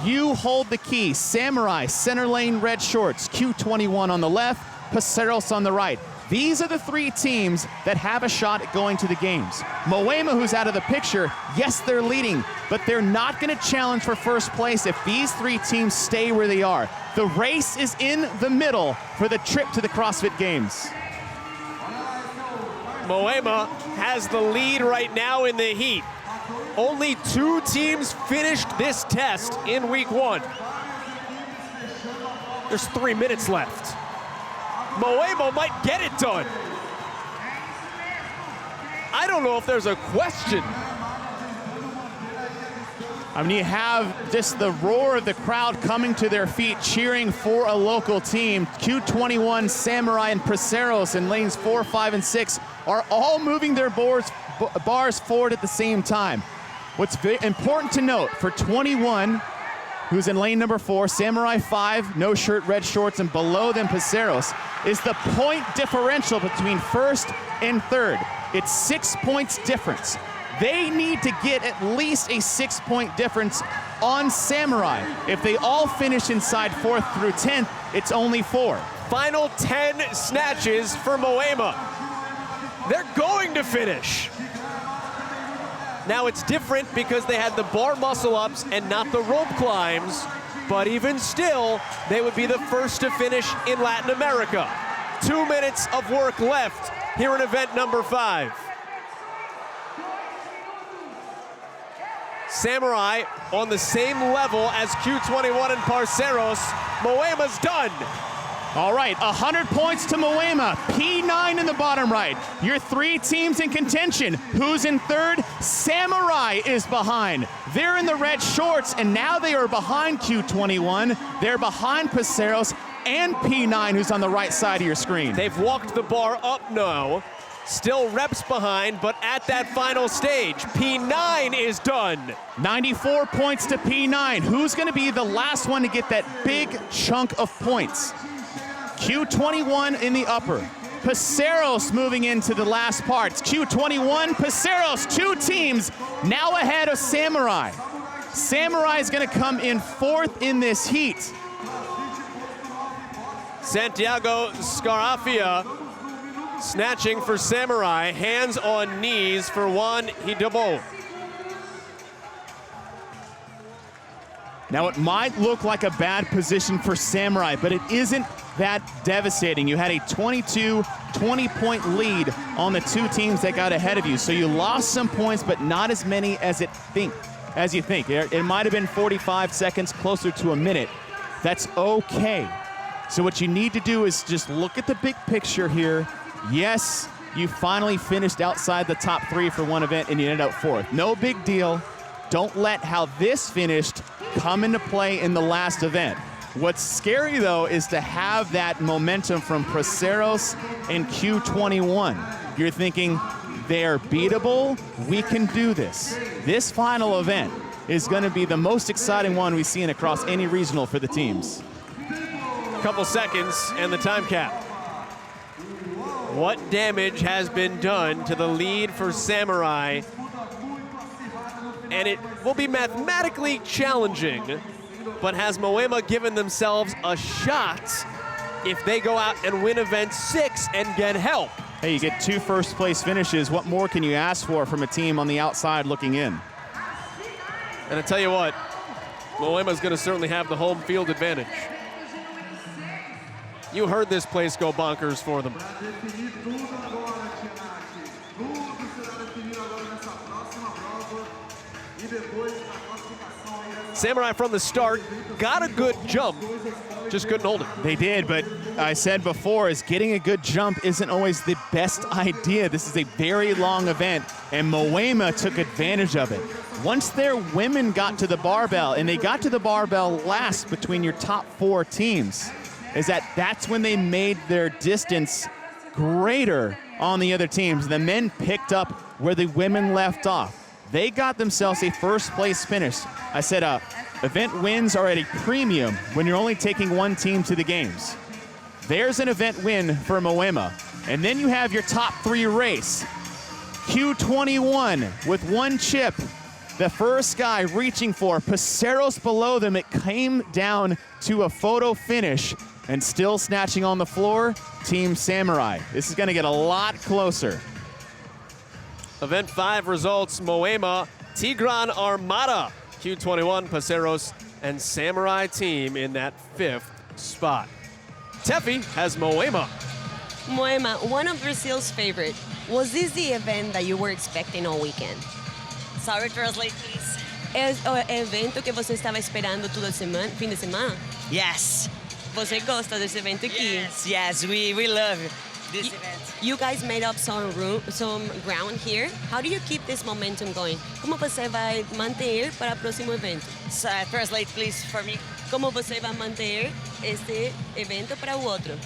You hold the key. Samurai, center lane, red shorts, Q21 on the left, Paceros on the right. These are the three teams that have a shot at going to the games. Moema, who's out of the picture, yes, they're leading, but they're not going to challenge for first place if these three teams stay where they are. The race is in the middle for the trip to the CrossFit Games. Moema has the lead right now in the heat. Only 2 teams finished this test in week 1. There's 3 minutes left. Moema might get it done. I don't know if there's a question. I mean, you have just the roar of the crowd coming to their feet, cheering for a local team. Q21, Samurai, and Paceros in lanes 4, 5, and 6 are all moving their bars forward at the same time. What's important to note, for 21, who's in lane number 4, Samurai 5, no shirt, red shorts, and below them Paceros, is the point differential between first and third. It's 6 points difference. They need to get at least a 6-point difference on Samurai. If they all finish inside 4th through 10th, it's only 4. Final 10 snatches for Moema. They're going to finish. Now it's different because they had the bar muscle ups and not the rope climbs, but even still, they would be the first to finish in Latin America. 2 minutes of work left here in event number 5. Samurai on the same level as Q21 and Paceros. Moema's done. All right, 100 points to Moema. P9 in the bottom right. Your 3 teams in contention. Who's in third? Samurai is behind. They're in the red shorts, and now they are behind Q21. They're behind Paceros and P9, who's on the right side of your screen. They've walked the bar up now. Still reps behind, but at that final stage, P9 is done. 94 points to P9. Who's going to be the last one to get that big chunk of points? Q21 in the upper. Paceros moving into the last parts. Q21, Paceros, 2 teams now ahead of Samurai. Samurai is going to come in 4th in this heat. Santiago Scarafia snatching for Samurai, hands on knees for Juan Hidebo. Now it might look like a bad position for Samurai, but it isn't that devastating. You had a 20-point lead on the 2 teams that got ahead of you. So you lost some points, but not as many as you think. It might have been 45 seconds, closer to a minute. That's okay. So what you need to do is just look at the big picture here. Yes, you finally finished outside the top 3 for one event and you ended up 4th. No big deal. Don't let how this finished come into play in the last event. What's scary, though, is to have that momentum from Paceros and Q21. You're thinking, they're beatable, we can do this. This final event is going to be the most exciting one we've seen across any regional for the teams. Couple seconds and the time cap. What damage has been done to the lead for Samurai? And it will be mathematically challenging, but has Moema given themselves a shot if they go out and win event 6 and get help? Hey, you get 2 first-place finishes. What more can you ask for from a team on the outside looking in? And I tell you what, Moema's going to certainly have the home field advantage. You heard this place go bonkers for them. Samurai from the start got a good jump, just couldn't hold it. They did, but I said before, is getting a good jump isn't always the best idea. This is a very long event, and Moema took advantage of it. once their women got to the barbell, and they got to the barbell last between your top 4 teams, that's when they made their distance greater on the other teams. The men picked up where the women left off. They got themselves a first place finish. I said event wins are at a premium when you're only taking one team to the games. There's an event win for Moema. And then you have your top 3 race. Q21 with 1 chip. The first guy reaching for Paceros below them. It came down to a photo finish, and still snatching on the floor, Team Samurai. This is gonna get a lot closer. Event 5 results, Moema, Tigran Armada, Q21, Paceros, and Samurai team in that 5th spot. Tefi has Moema. Moema, one of Brazil's favorite. Was this the event that you were expecting all weekend? Sorry, translate, please. Es o evento que você estava esperando todo fim de semana? Yes. Você gosta desse evento aqui? Yes, we love this event. You guys made up some ground here. How do you keep this momentum going? Como você vai manter para o próximo evento? So, translate, please, for me. Como você vai manter este evento para o outro?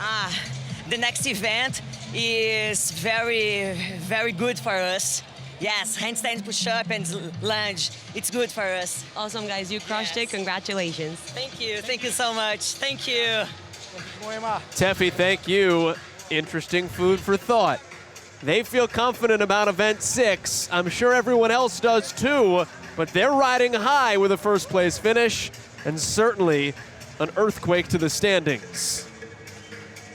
The next event is very, very good for us. Yes, handstand push-up and lunge. It's good for us. Awesome, guys. You crushed it. Congratulations. Thank you. Thank you so much. Thank you. Tefi, thank you. Interesting food for thought. They feel confident about event 6. I'm sure everyone else does too, but they're riding high with a first place finish and certainly an earthquake to the standings.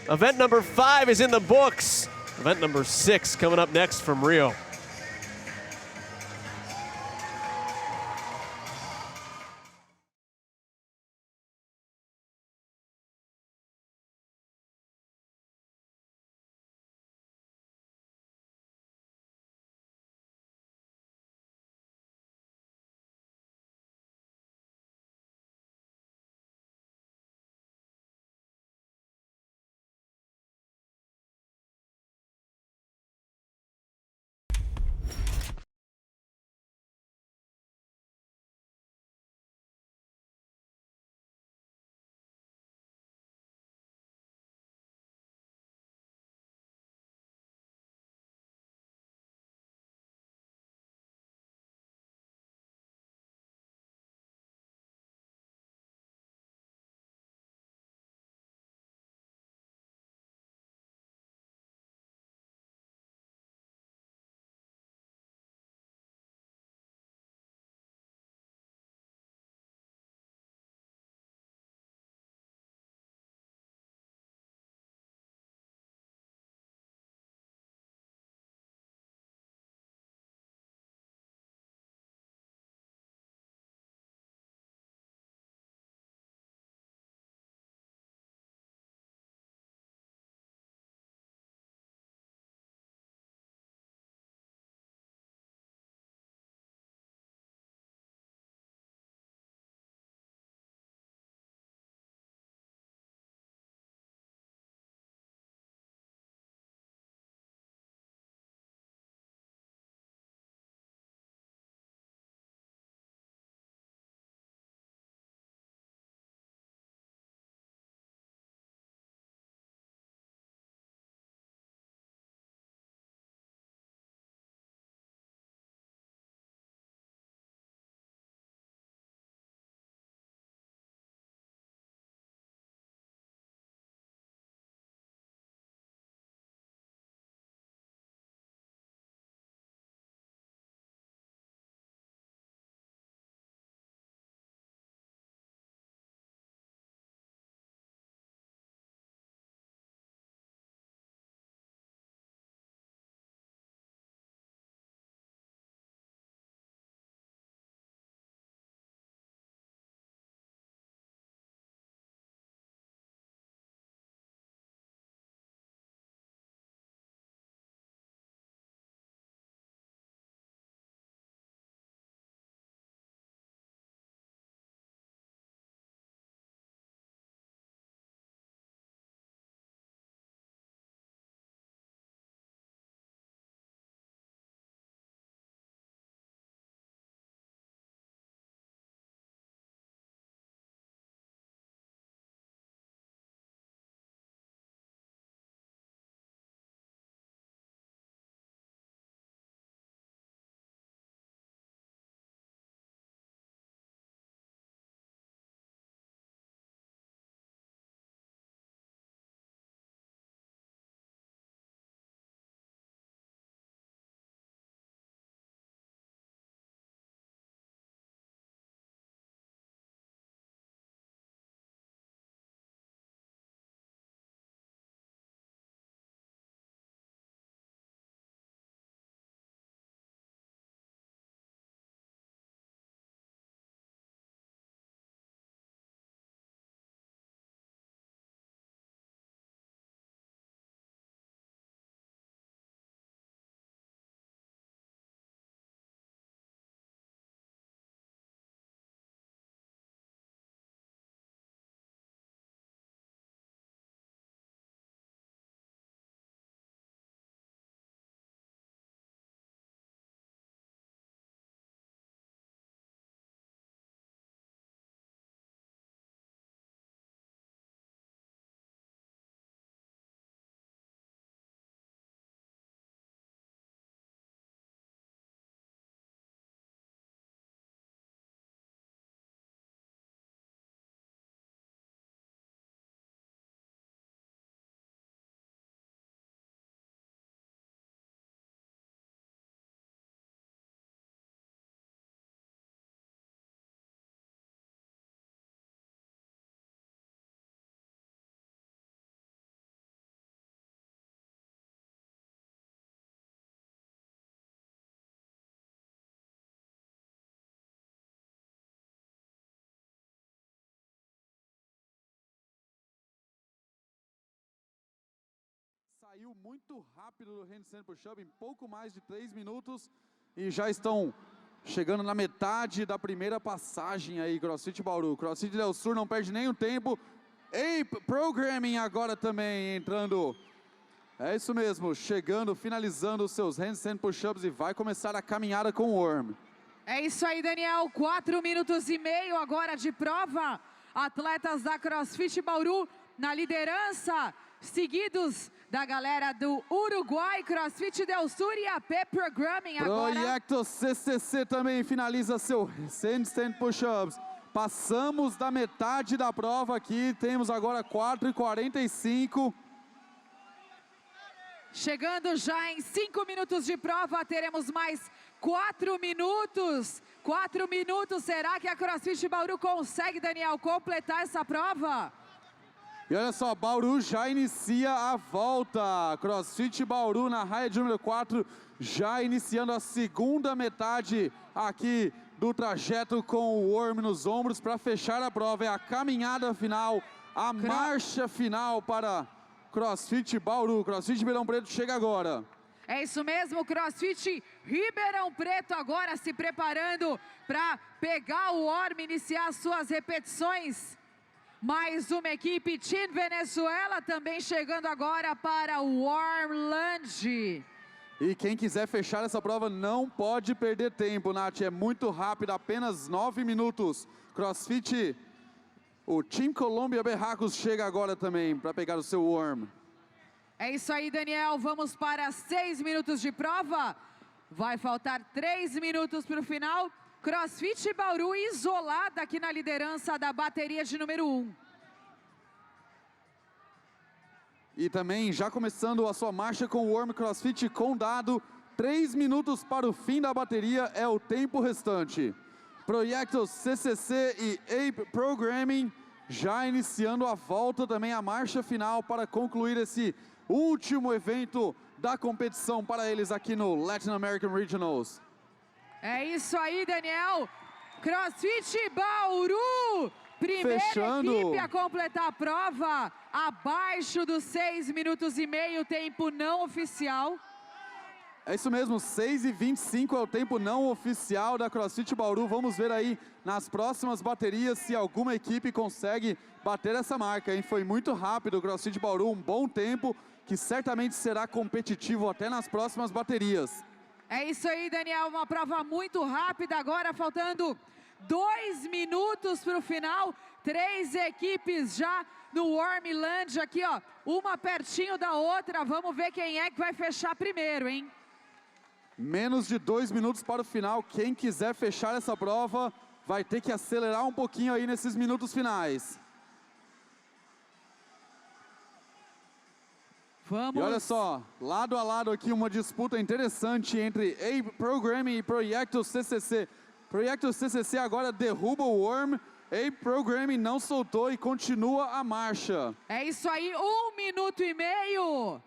Event number 5 is in the books. Event number 6 coming up next from Rio. Saiu muito rápido do handstand push-up em pouco mais de 3 minutos e já estão chegando na metade da primeira passagem aí, CrossFit Bauru. CrossFit Del Sur não perde nenhum tempo. Ape Programming agora também entrando. É isso mesmo, chegando, finalizando os seus handstand push-ups e vai começar a caminhada com o Worm. É isso aí, Daniel. 4 minutos e meio agora de prova. Atletas da CrossFit Bauru na liderança, seguidos da galera do Uruguai, CrossFit Del Sur e AP Programming agora. Proyecto CCC também finaliza seu handstand push-ups. Passamos da metade da prova aqui, temos agora 4h45. Chegando já em 5 minutos de prova, teremos mais 4 minutos. 4 minutos, será que a CrossFit Bauru consegue, Daniel, completar essa prova? E olha só, Bauru já inicia a volta. CrossFit Bauru na raia de número 4, já iniciando a segunda metade aqui do trajeto com o Worm nos ombros para fechar a prova. É a caminhada final, a marcha final para CrossFit Bauru. CrossFit Ribeirão Preto chega agora. É isso mesmo, CrossFit Ribeirão Preto agora se preparando para pegar o Worm e iniciar suas repetições. Mais uma equipe, Team Venezuela, também chegando agora para o Worm Lunge. E quem quiser fechar essa prova não pode perder tempo, Nath. É muito rápido, apenas 9 minutos. CrossFit, o Team Colômbia Berracos chega agora também para pegar o seu Worm. É isso aí, Daniel. Vamos para 6 minutos de prova. Vai faltar 3 minutos para o final. CrossFit Bauru isolada aqui na liderança da bateria de número 1. E também já começando a sua marcha com o Worm CrossFit com dado. 3 minutos para o fim da bateria é o tempo restante. Proyecto CCC e Ape Programming já iniciando a volta também, a marcha final para concluir esse último evento da competição para eles aqui no Latin American Regionals. É isso aí, Daniel. CrossFit Bauru, primeira equipe a completar a prova, abaixo dos 6 minutos e meio, tempo não oficial. É isso mesmo, 6h25 é o tempo não oficial da CrossFit Bauru. Vamos ver aí nas próximas baterias se alguma equipe consegue bater essa marca, hein? Foi muito rápido o CrossFit Bauru, um bom tempo que certamente será competitivo até nas próximas baterias. É isso aí, Daniel, uma prova muito rápida agora, faltando 2 minutos para o final. 3 equipes já no Worm Lunge aqui, ó, uma pertinho da outra. Vamos ver quem é que vai fechar primeiro, hein? Menos de 2 minutos para o final. Quem quiser fechar essa prova vai ter que acelerar um pouquinho aí nesses minutos finais. Vamos. E olha só, lado a lado aqui uma disputa interessante entre Ape Programming e Proyecto CCC. Proyecto CCC agora derruba o Worm. Ape Programming não soltou e continua a marcha. É isso aí, 1 minuto e meio.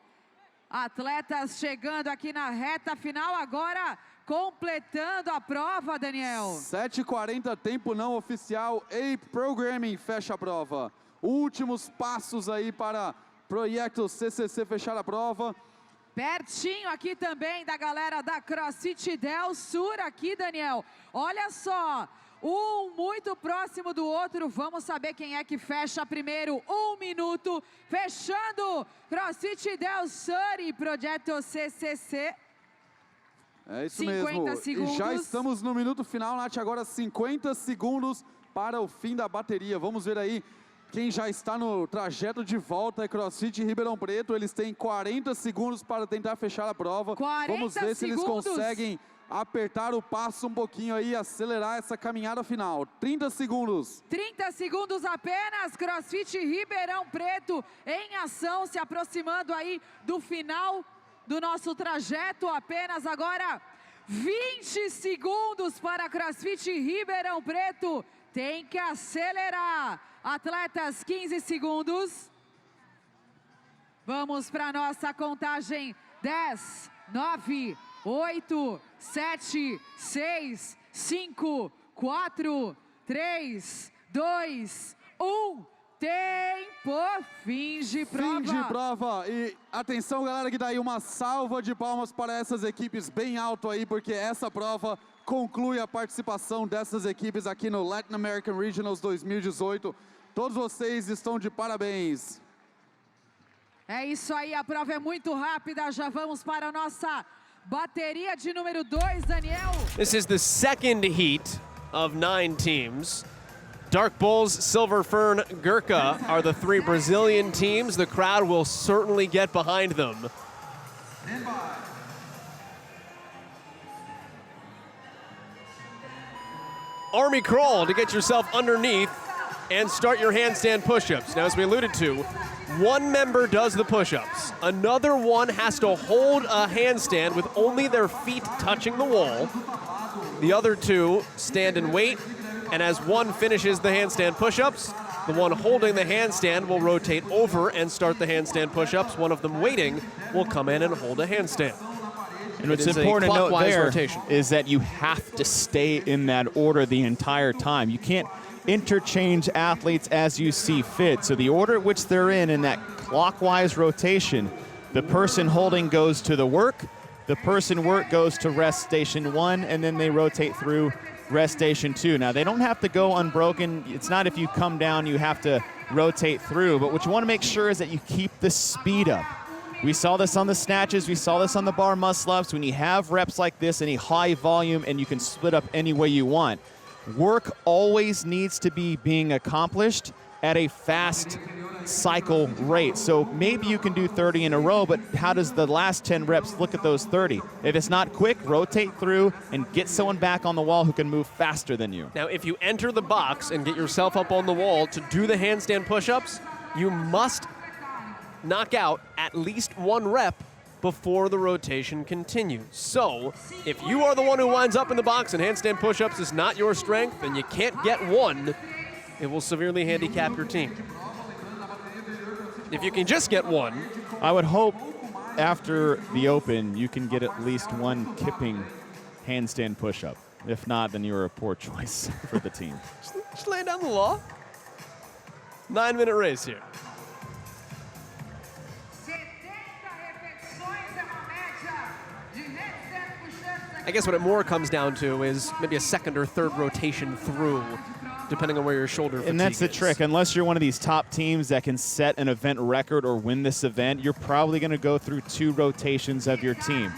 Atletas chegando aqui na reta final agora, completando a prova, Daniel. 7h40, tempo não oficial. Ape Programming fecha a prova. Últimos passos aí para Proyecto CCC fechar a prova. Pertinho aqui também da galera da CrossFit Del Sur aqui, Daniel. Olha só, um muito próximo do outro. Vamos saber quem é que fecha primeiro. 1 minuto, fechando CrossFit Del Sur e Projeto CCC. É isso 50 mesmo. segundos. E já estamos no minuto final, Nath. Agora 50 segundos para o fim da bateria. Vamos ver aí quem já está no trajeto de volta. É CrossFit Ribeirão Preto. Eles têm 40 segundos para tentar fechar a prova. 40 Vamos ver se eles segundos. conseguem apertar o passo um pouquinho aí e acelerar essa caminhada final. 30 segundos. 30 segundos apenas. CrossFit Ribeirão Preto em ação, se aproximando aí do final do nosso trajeto. Apenas agora 20 segundos para CrossFit Ribeirão Preto. Tem que acelerar. Atletas, 15 segundos. Vamos para a nossa contagem. 10, 9, 8, 7, 6, 5, 4, 3, 2, 1. Tempo! tempo, fim de prova. Fim de prova. E atenção, galera, que dá aí uma salva de palmas para essas equipes bem alto aí, porque essa prova conclui a participação dessas equipes aqui no Latin American Regionals 2018. Todos vocês estão de parabéns. É isso aí, a prova é muito rápida. Já vamos para a nossa bateria de número 2, Daniel. This is the second heat of 9 teams. Dark Bulls, Silver Fern, Gurkha are the 3 Brazilian teams. The crowd will certainly get behind them. Army crawl to get yourself underneath and start your handstand push-ups. Now, as we alluded to, one member does the push-ups. Another one has to hold a handstand with only their feet touching the wall. The other 2 stand and wait, and as one finishes the handstand push-ups, the one holding the handstand will rotate over and start the handstand push-ups. One of them waiting will come in and hold a handstand. And what's important to note there is that you have to stay in that order the entire time. You can't interchange athletes as you see fit. So the order at which they're in that clockwise rotation, the person holding goes to the work, the person work goes to rest station 1, and then they rotate through rest station 2. Now, they don't have to go unbroken. It's not if you come down, you have to rotate through. But what you want to make sure is that you keep the speed up. We saw this on the snatches. We saw this on the bar muscle-ups. When you have reps like this, any high volume, and you can split up any way you want, work always needs to be being accomplished at a fast cycle rate. So maybe you can do 30 in a row, but how does the last 10 reps look at those 30? If it's not quick, rotate through and get someone back on the wall who can move faster than you. Now, if you enter the box and get yourself up on the wall to do the handstand push-ups, you must knock out at least 1 rep before the rotation continues. So, if you are the one who winds up in the box and handstand push-ups is not your strength and you can't get 1, it will severely handicap your team. If you can just get 1. I would hope after the open you can get at least 1 kipping handstand push-up. If not, then you're a poor choice for the team. Just laying down the law. 9-minute race here. I guess what it more comes down to is maybe a second or third rotation through, depending on where your shoulder fatigue is. And that's the trick. Unless you're one of these top teams that can set an event record or win this event, you're probably going to go through 2 rotations of your team.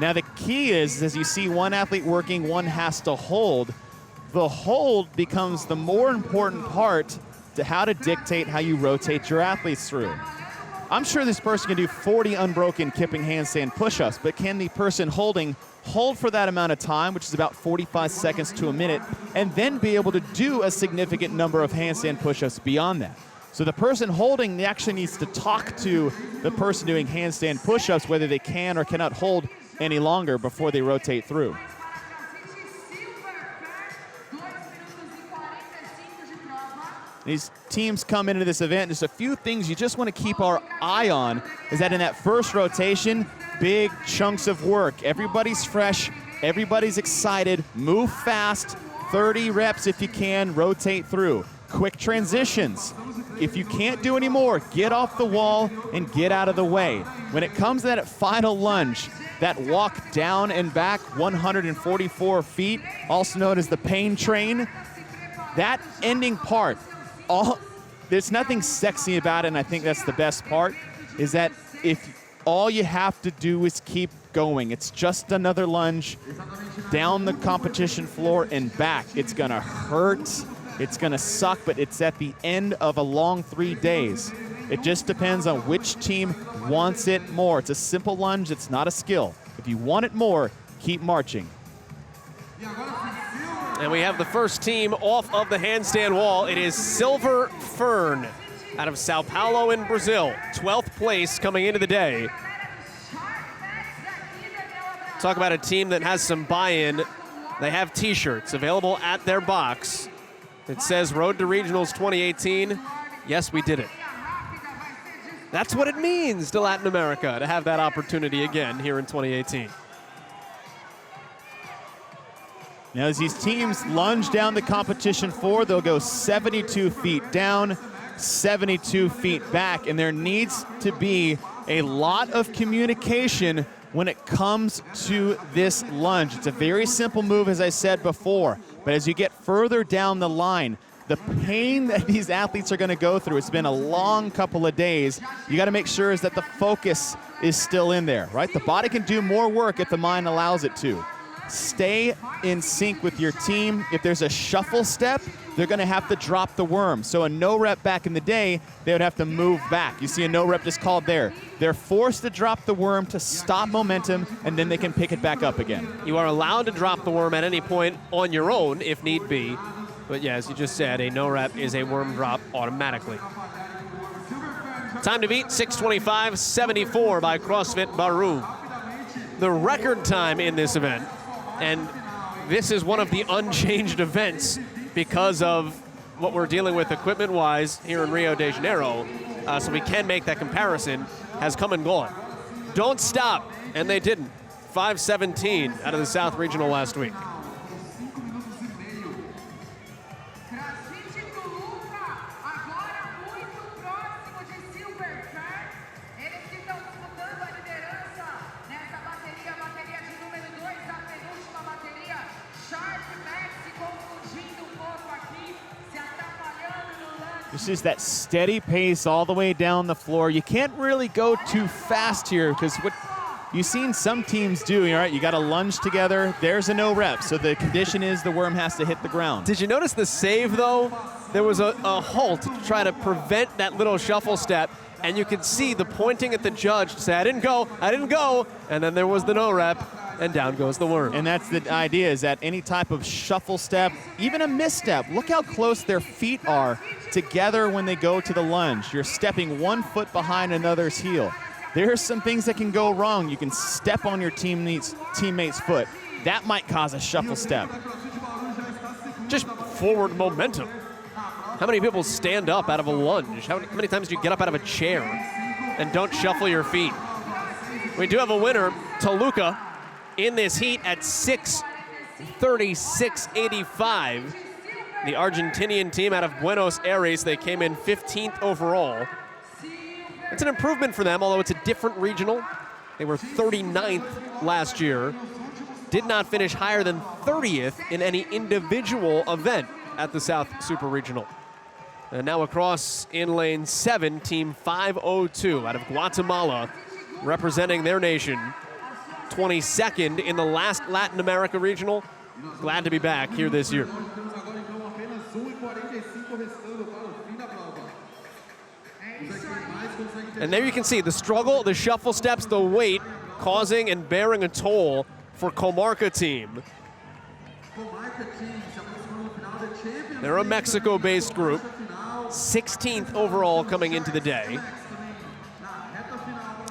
Now, the key is, as you see one athlete working, one has to hold. The hold becomes the more important part to how to dictate how you rotate your athletes through. I'm sure this person can do 40 unbroken kipping handstand push-ups, but can the person holding hold for that amount of time, which is about 45 seconds to a minute, and then be able to do a significant number of handstand push-ups beyond that? So the person holding actually needs to talk to the person doing handstand push-ups whether they can or cannot hold any longer before they rotate through. These teams come into this event, just a few things you just want to keep our eye on is that in that first rotation, big chunks of work. Everybody's fresh, everybody's excited, move fast, 30 reps if you can, rotate through. Quick transitions. If you can't do any more, get off the wall and get out of the way. When it comes to that final lunge, that walk down and back 144 feet, also known as the pain train, that ending part, there's nothing sexy about it, and I think that's the best part, is that if all you have to do is keep going, it's just another lunge down the competition floor and back. It's gonna hurt, it's gonna suck, but it's at the end of a long 3 days. It just depends on which team wants it more. It's a simple lunge, it's not a skill. If you want it more, keep marching. And we have the first team off of the handstand wall. It is Silver Fern out of Sao Paulo in Brazil. 12th place coming into the day. Talk about a team that has some buy-in. They have t-shirts available at their box. It says Road to Regionals 2018. Yes, we did it. That's what it means to Latin America to have that opportunity again here in 2018. Now, as these teams lunge down the competition floor, they'll go 72 feet down. 72 feet back, and there needs to be a lot of communication when it comes to this lunge. It's a very simple move, as I said before, but as you get further down the line, the pain that these athletes are going to go through, it's been a long couple of days. You got to make sure is that the focus is still in there, right? The body can do more work if the mind allows it to. Stay in sync with your team. If there's a shuffle step, they're going to have to drop the worm. So a no rep back in the day, they would have to move back. You see a no rep just called there. They're forced to drop the worm to stop momentum, and then they can pick it back up again. You are allowed to drop the worm at any point on your own if need be. But yeah, as you just said, a no rep is a worm drop automatically. Time to beat, 6:25.74 by CrossFit Baru. The record time in this event, and this is one of the unchanged events because of what we're dealing with equipment-wise here in Rio de Janeiro, so we can make that comparison, has come and gone. Don't stop, and they didn't. 5:17 out of the South Regional last week. It's just that steady pace all the way down the floor. You can't really go too fast here because what you've seen some teams do, all right, you got to lunge together. There's a no rep, so the condition is the worm has to hit the ground. Did you notice the save, though? There was a halt to try to prevent that little shuffle step, and you could see the pointing at the judge to say, I didn't go, and then there was the no rep, and down goes the worm. And that's the idea, is that any type of shuffle step, even a misstep, look how close their feet are together when they go to the lunge. You're stepping 1 foot behind another's heel. There's some things that can go wrong. You can step on your teammate's foot. That might cause a shuffle step. Just forward momentum. How many people stand up out of a lunge? How many times do you get up out of a chair and don't shuffle your feet? We do have a winner, Toluca, in this heat at 6:36.85. The Argentinian team out of Buenos Aires, they came in 15th overall. It's an improvement for them, although it's a different regional. They were 39th last year. Did not finish higher than 30th in any individual event at the South Super Regional. And now across in lane 7, team 502 out of Guatemala, representing their nation. 22nd in the last Latin America Regional. Glad to be back here this year. And there you can see the struggle, the shuffle steps, the weight causing and bearing a toll for Comarca team. They're a Mexico-based group, 16th overall coming into the day.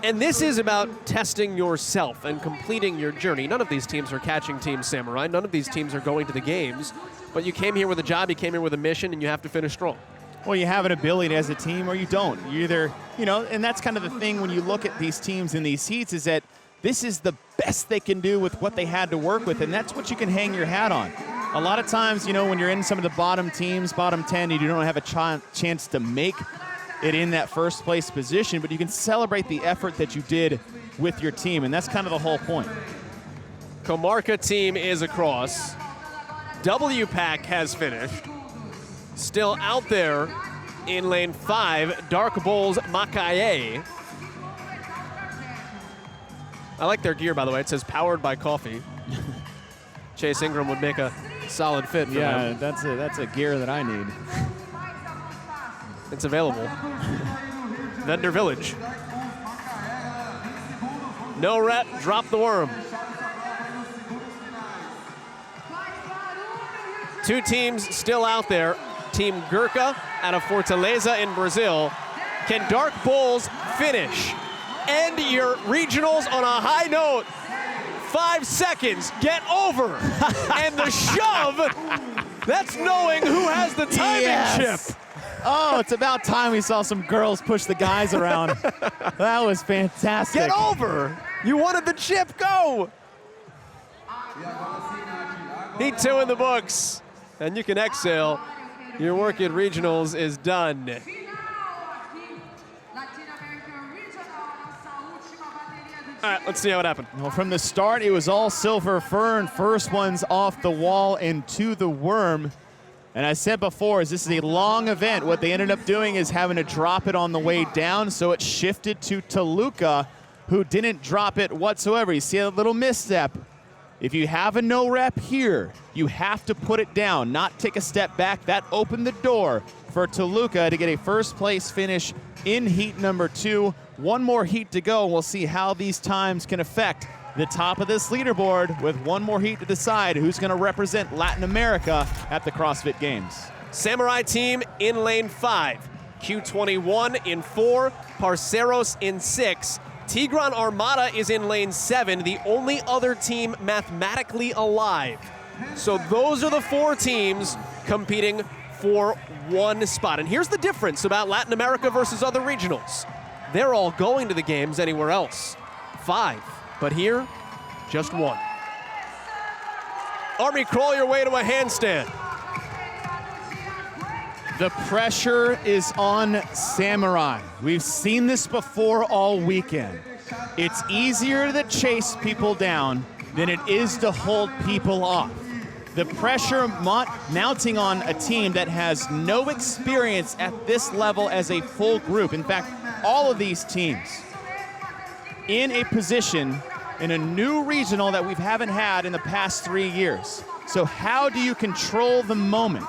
And this is about testing yourself and completing your journey. None of these teams are catching Team Samurai. None of these teams are going to the games. But you came here with a job, you came here with a mission, and you have to finish strong. Well, you have an ability as a team or you don't. You either, and that's kind of the thing when you look at these teams in these heats is that this is the best they can do with what they had to work with, and that's what you can hang your hat on. A lot of times, when you're in some of the bottom teams, bottom 10, you don't have a chance to make it in that first place position, but you can celebrate the effort that you did with your team, and that's kind of the whole point. Comarca team is across. WPAC has finished. Still out there in lane 5, Dark Bulls Macaye. I like their gear, by the way. It says powered by coffee. Chase Ingram would make a solid fit for them. Yeah, that's a gear that I need. It's available. Vendor Village. No rep, drop the worm. Two teams still out there. Team Gurkha out of Fortaleza in Brazil. Can Dark Bulls finish? End your regionals on a high note. 5 seconds, get over. And the shove, that's knowing who has the timing chip. Oh, it's about time we saw some girls push the guys around. That was fantastic. Get over. You wanted the chip, go. Heat 2 in the books. And you can exhale. Your work at regionals is done. All right, let's see how it happened. Well, from the start, it was all silver fern. First one's off the wall and to the worm. And I said before, this is a long event. What they ended up doing is having to drop it on the way down, so it shifted to Toluca, who didn't drop it whatsoever. You see a little misstep. If you have a no rep here, you have to put it down, not take a step back. That opened the door for Toluca to get a first place finish in heat number 2. One more heat to go, and we'll see how these times can affect the top of this leaderboard with one more heat to decide who's going to represent Latin America at the CrossFit Games. Samurai team in lane 5. Q21 in 4. Parceros in 6. Tigran Armada is in lane 7, the only other team mathematically alive. So those are the 4 teams competing for one spot. And here's the difference about Latin America versus other regionals. They're all going to the games anywhere else. 5, but here, just 1. Army, crawl your way to a handstand. The pressure is on Samurai. We've seen this before all weekend. It's easier to chase people down than it is to hold people off. The pressure mounting on a team that has no experience at this level as a full group. In fact, all of these teams in a position in a new regional that we haven't had in the past 3 years. So how do you control the moment?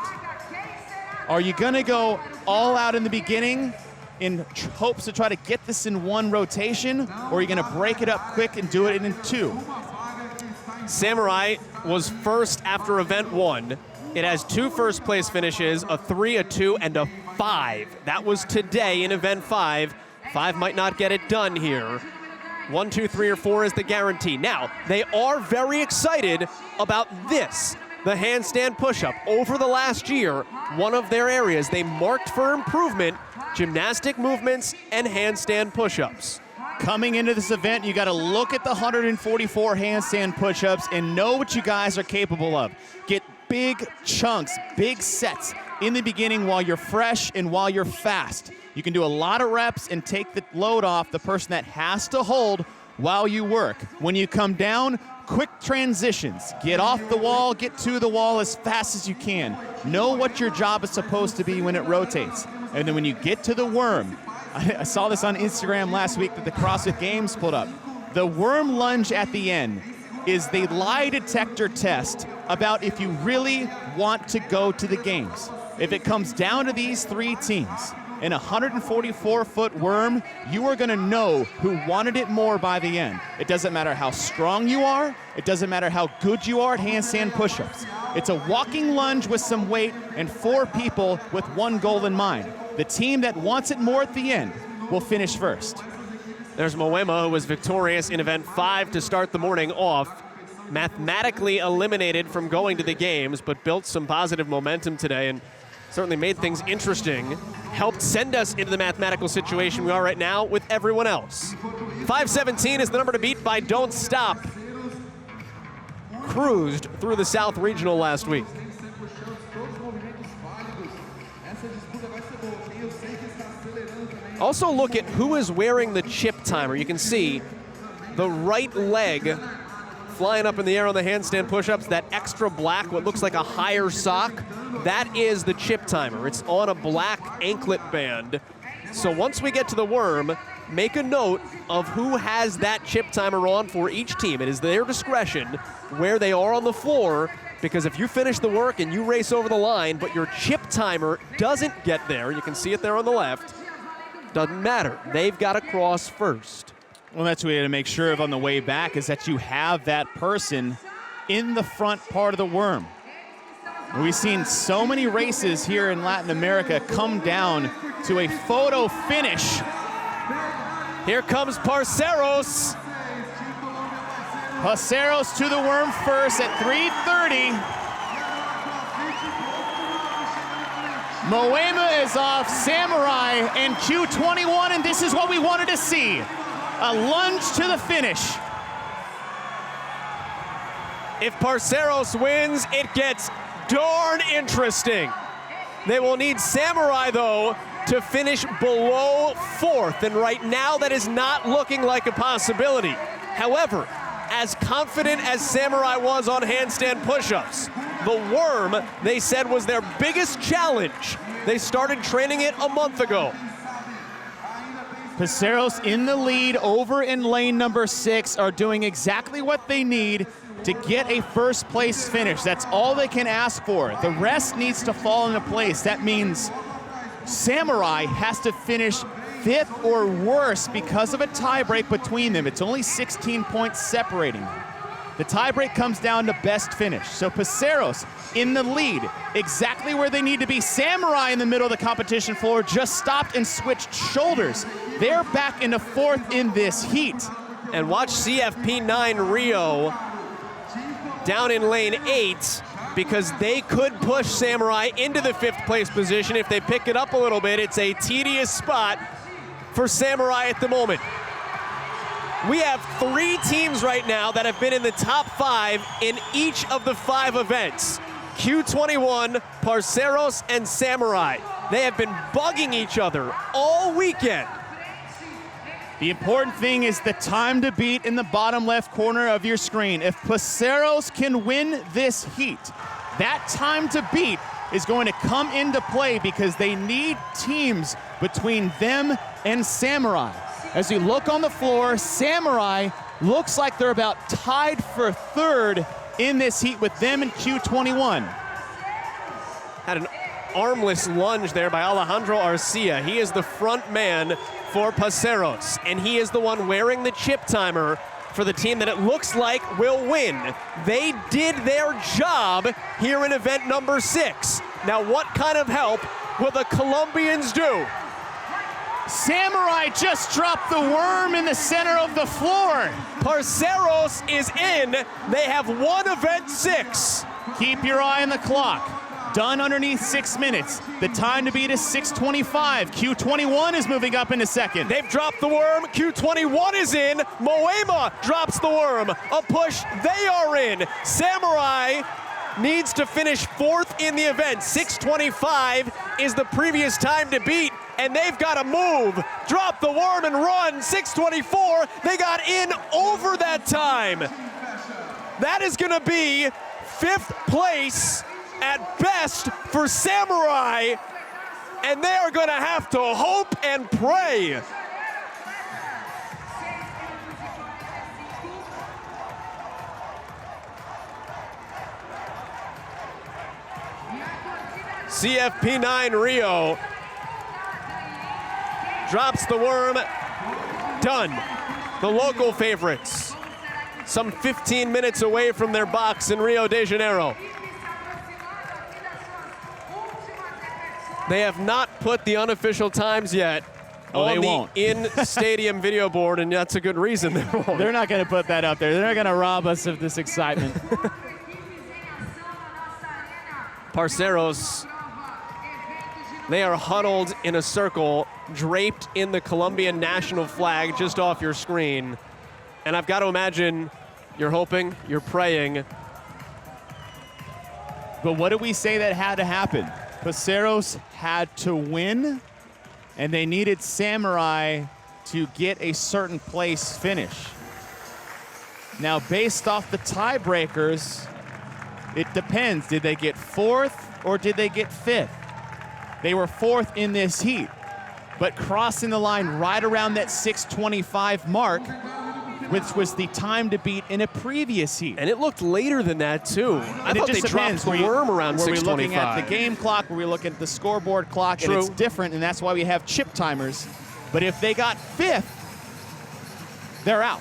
Are you going to go all out in the beginning in hopes to try to get this in one rotation, or are you going to break it up quick and do it in 2? Samurai was first after event 1. It has 2 first place finishes, a 3, a 2, and a 5. That was today in event 5. 5 might not get it done here. 1, 2, 3, or 4 is the guarantee. Now, they are very excited about this, the handstand push-up. Over the last year, one of their areas they marked for improvement, gymnastic movements and handstand push-ups. Coming into this event, you got to look at the 144 handstand push-ups and know what you guys are capable of. Get big chunks, big sets in the beginning while you're fresh and while you're fast. You can do a lot of reps and take the load off the person that has to hold while you work. When you come down, quick transitions. Get off the wall, get to the wall as fast as you can. Know what your job is supposed to be when it rotates. And then when you get to the worm, I saw this on Instagram last week that the CrossFit Games put up. The worm lunge at the end is the lie detector test about if you really want to go to the games. If it comes down to these 3 teams, in a 144-foot worm, you are going to know who wanted it more by the end. It doesn't matter how strong you are. It doesn't matter how good you are at handstand push-ups. It's a walking lunge with some weight and 4 people with one goal in mind. The team that wants it more at the end will finish first. There's Moema, who was victorious in event 5 to start the morning off. Mathematically eliminated from going to the games, but built some positive momentum today and certainly made things interesting. Helped send us into the mathematical situation we are right now with everyone else. 5:17 is the number to beat by Don't Stop. Cruised through the South Regional last week. Also look at who is wearing the chip timer. You can see the right leg flying up in the air on the handstand push-ups, that extra black, what looks like a higher sock, that is the chip timer. It's on a black anklet band. So once we get to the worm, make a note of who has that chip timer on for each team. It is their discretion where they are on the floor, because if you finish the work and you race over the line, but your chip timer doesn't get there, you can see it there on the left, doesn't matter. They've got to cross first. Well, that's what we had to make sure of on the way back, is that you have that person in the front part of the worm. We've seen so many races here in Latin America come down to a photo finish. Here comes Parceros. Parceros to the worm first at 3:30. Moema is off, Samurai and Q21, and this is what we wanted to see. A lunge to the finish. If Parceros wins, it gets darn interesting. They will need Samurai, though, to finish below 4th, and right now that is not looking like a possibility. However, as confident as Samurai was on handstand push-ups, the worm, they said, was their biggest challenge. They started training it a month ago. Parceros in the lead over in lane number 6 are doing exactly what they need to get a first place finish. That's all they can ask for. The rest needs to fall into place. That means Samurai has to finish 5th or worse because of a tiebreak between them. It's only 16 points separating them. The tiebreak comes down to best finish. So Parceros in the lead, exactly where they need to be. Samurai in the middle of the competition floor just stopped and switched shoulders. They're back into 4th in this heat. And watch CFP9 Rio down in lane 8, because they could push Samurai into the 5th place position if they pick it up a little bit. It's a tedious spot for Samurai at the moment. We have 3 teams right now that have been in the top 5 in each of the 5 events. Q21, Parceros, and Samurai. They have been bugging each other all weekend. The important thing is the time to beat in the bottom left corner of your screen. If Parceros can win this heat, that time to beat is going to come into play because they need teams between them and Samurai. As you look on the floor, Samurai looks like they're about tied for 3rd in this heat with them in Q21. Had an armless lunge there by Alejandro Arcia. He is the front man for Parceros, and he is the one wearing the chip timer for the team that it looks like will win. They did their job here in event number 6. Now, what kind of help will the Colombians do? Samurai just dropped the worm in the center of the floor. Parceros is in. They have won event 6. Keep your eye on the clock. Done underneath 6 minutes. The time to beat is 6:25. Q21 is moving up into 2nd. They've dropped the worm. Q21 is in. Moema drops the worm. A push. They are in. Samurai needs to finish 4th in the event. 6:25 is the previous time to beat, and they've got to move. Drop the worm and run. 6:24. They got in over that time. That is going to be 5th place at best for Samurai, and they are going to have to hope and pray. CFP9 Rio drops the worm. Done. The local favorites, some 15 minutes away from their box in Rio de Janeiro. They have not put the unofficial times yet on the in-stadium video board, and that's a good reason they won't. They're not going to put that up there. They're not going to rob us of this excitement. Parceros, they are huddled in a circle, draped in the Colombian national flag just off your screen. And I've got to imagine you're hoping, you're praying. But what do we say that had to happen? Parceros had to win, and they needed Samurai to get a certain place finish. Now, based off the tiebreakers, it depends. Did they get 4th or did they get 5th? They were 4th in this heat, but crossing the line right around that 6:25 mark, which was the time to beat in a previous heat. And it looked later than that, too. I thought they dropped the worm around 6:25. Were we looking at the game clock? Were we looking at the scoreboard clock? True. And it's different, and that's why we have chip timers. But if they got 5th, they're out.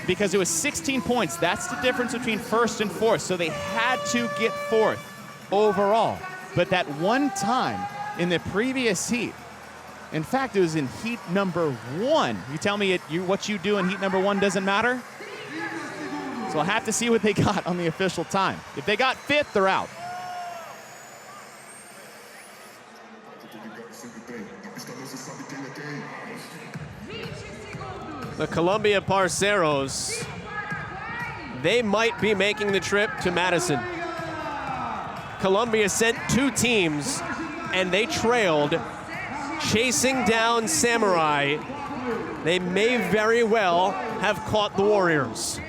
Because it was 16 points. That's the difference between 1st and 4th. So they had to get 4th overall. But that one time in the previous heat, in fact, it was in heat number 1. You tell me what you do in heat number 1 doesn't matter? So I'll have to see what they got on the official time. If they got 5th, they're out. The Colombia Parceros, they might be making the trip to Madison. Colombia sent 2 teams, and they trailed chasing down Samurai. They may very well have caught the Warriors.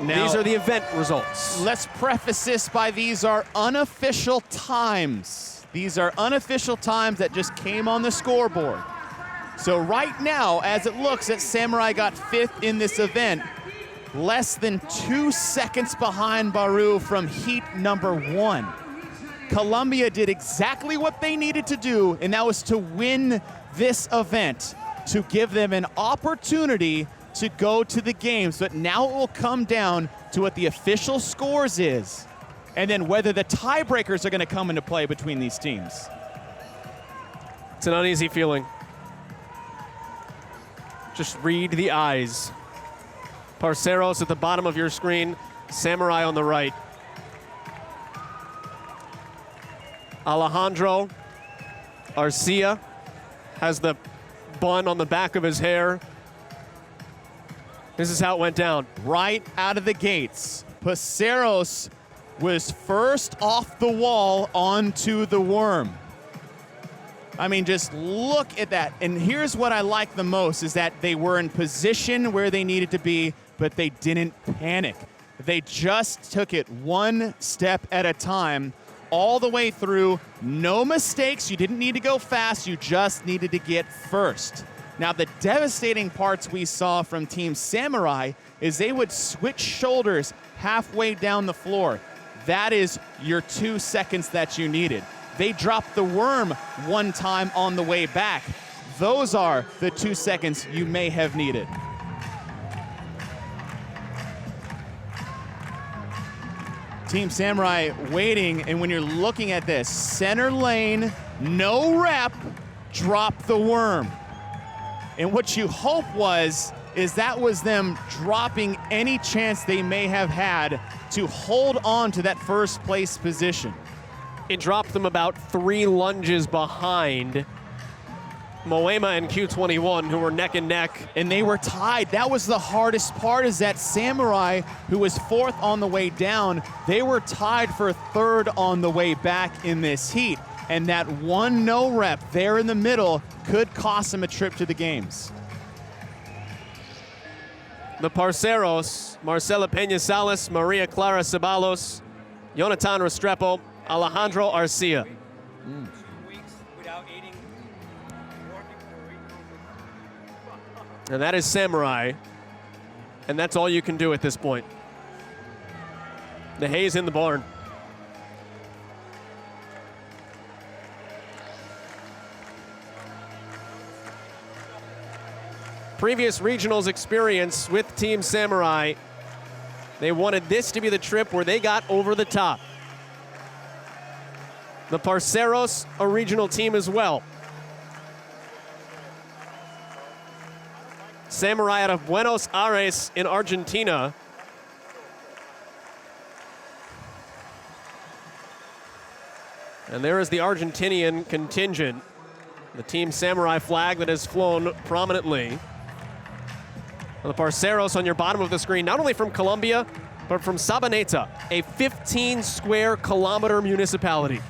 Now, these are the event results. Let's preface this by these are unofficial times. These are unofficial times that just came on the scoreboard. So right now, as it looks that Samurai got 5th in this event, less than 2 seconds behind Baru from heat number 1. Colombia did exactly what they needed to do, and that was to win this event, to give them an opportunity to go to the games. But now it will come down to what the official scores is, and then whether the tiebreakers are going to come into play between these teams. It's an uneasy feeling. Just read the eyes. Parceros at the bottom of your screen, Samurai on the right. Alejandro Arcia has the bun on the back of his hair. This is how it went down. Right out of the gates, Parceros was first off the wall onto the worm. I mean, just look at that. And here's what I like the most is that they were in position where they needed to be, but they didn't panic. They just took it one step at a time, all the way through. No mistakes. You didn't need to go fast. You just needed to get first. Now, the devastating parts we saw from Team Samurai is they would switch shoulders halfway down the floor. That is your 2 seconds that you needed. They dropped the worm one time on the way back. Those are the 2 seconds you may have needed. Team Samurai waiting, and when you're looking at this, center lane, no rep, drop the worm. And what you hope is that was them dropping any chance they may have had to hold on to that first place position. It dropped them about 3 lunges behind Moema and Q21, who were neck and neck. And they were tied. That was the hardest part, is that Samurai, who was 4th on the way down, they were tied for 3rd on the way back in this heat. And that one no rep there in the middle could cost them a trip to the games. The Parceros, Marcela Peña-Salas, Maria Clara Ceballos, Jonathan Restrepo, Alejandro Arcia. And that is Samurai. And that's all you can do at this point. The hay's in the barn. Previous regionals experience with Team Samurai, they wanted this to be the trip where they got over the top. The Parceros, a regional team as well. Samurai out of Buenos Aires in Argentina. And there is the Argentinian contingent, the Team Samurai flag that has flown prominently. The Parceros on your bottom of the screen, not only from Colombia, but from Sabaneta, a 15 square kilometer municipality.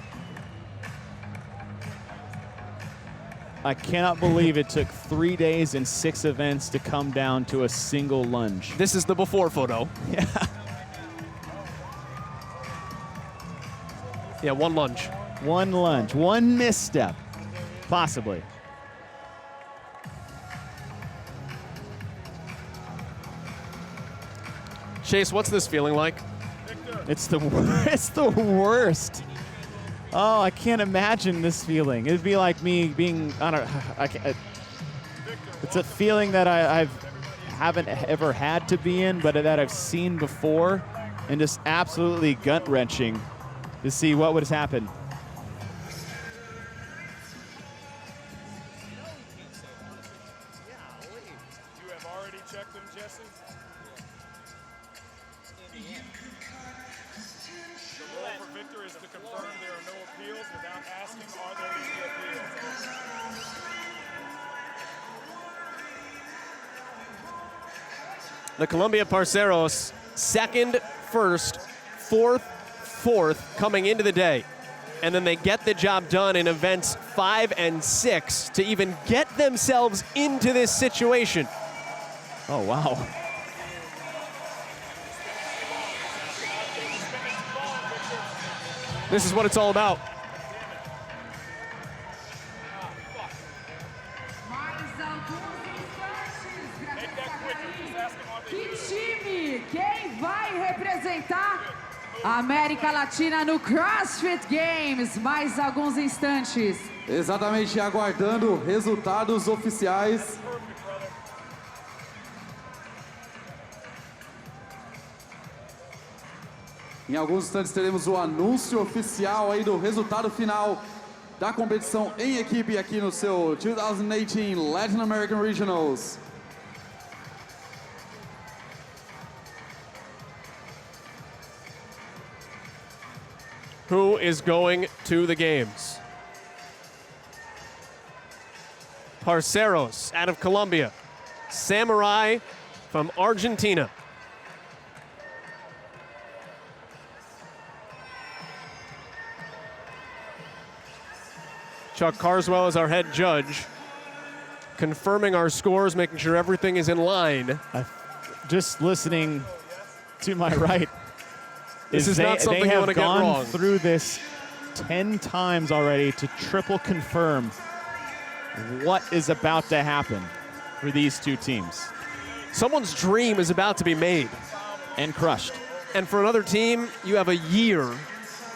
I cannot believe it took 3 days and 6 events to come down to a single lunge. This is the before photo. Yeah. Yeah, 1 lunge. 1 lunge, 1 misstep, possibly. Chase, what's this feeling like? It's the worst. Oh, I can't imagine this feeling. It'd be like me being, I don't know, it's a feeling that I haven't ever had to be in, but that I've seen before, and just absolutely gut-wrenching to see what would happen. You have already checked them, Jesse? The rule for Victor is to confirm there are no appeals without asking, are there any appeals? The Colombia Parceros, 2nd, 1st, 4th, 4th coming into the day. and then they get the job done in events 5 and 6 to even get themselves into this situation. Oh, wow. This is what it's all about. Que time? Quem vai representar a América Latina no CrossFit Games? Mais alguns instantes. Exatamente, aguardando resultados oficiais. Em alguns instantes teremos o anúncio oficial aí do resultado final da competição em equipe aqui no seu 2018 Latin American Regionals. Who is going to the games? Parceros out of Colombia. Samurai from Argentina. Chuck Carswell is our head judge, confirming our scores, making sure everything is in line. Just listening to my right. This is not something you want to get wrong. They have gone through this 10 times already to triple confirm what is about to happen for these two teams. Someone's dream is about to be made. And crushed. And for another team, you have a year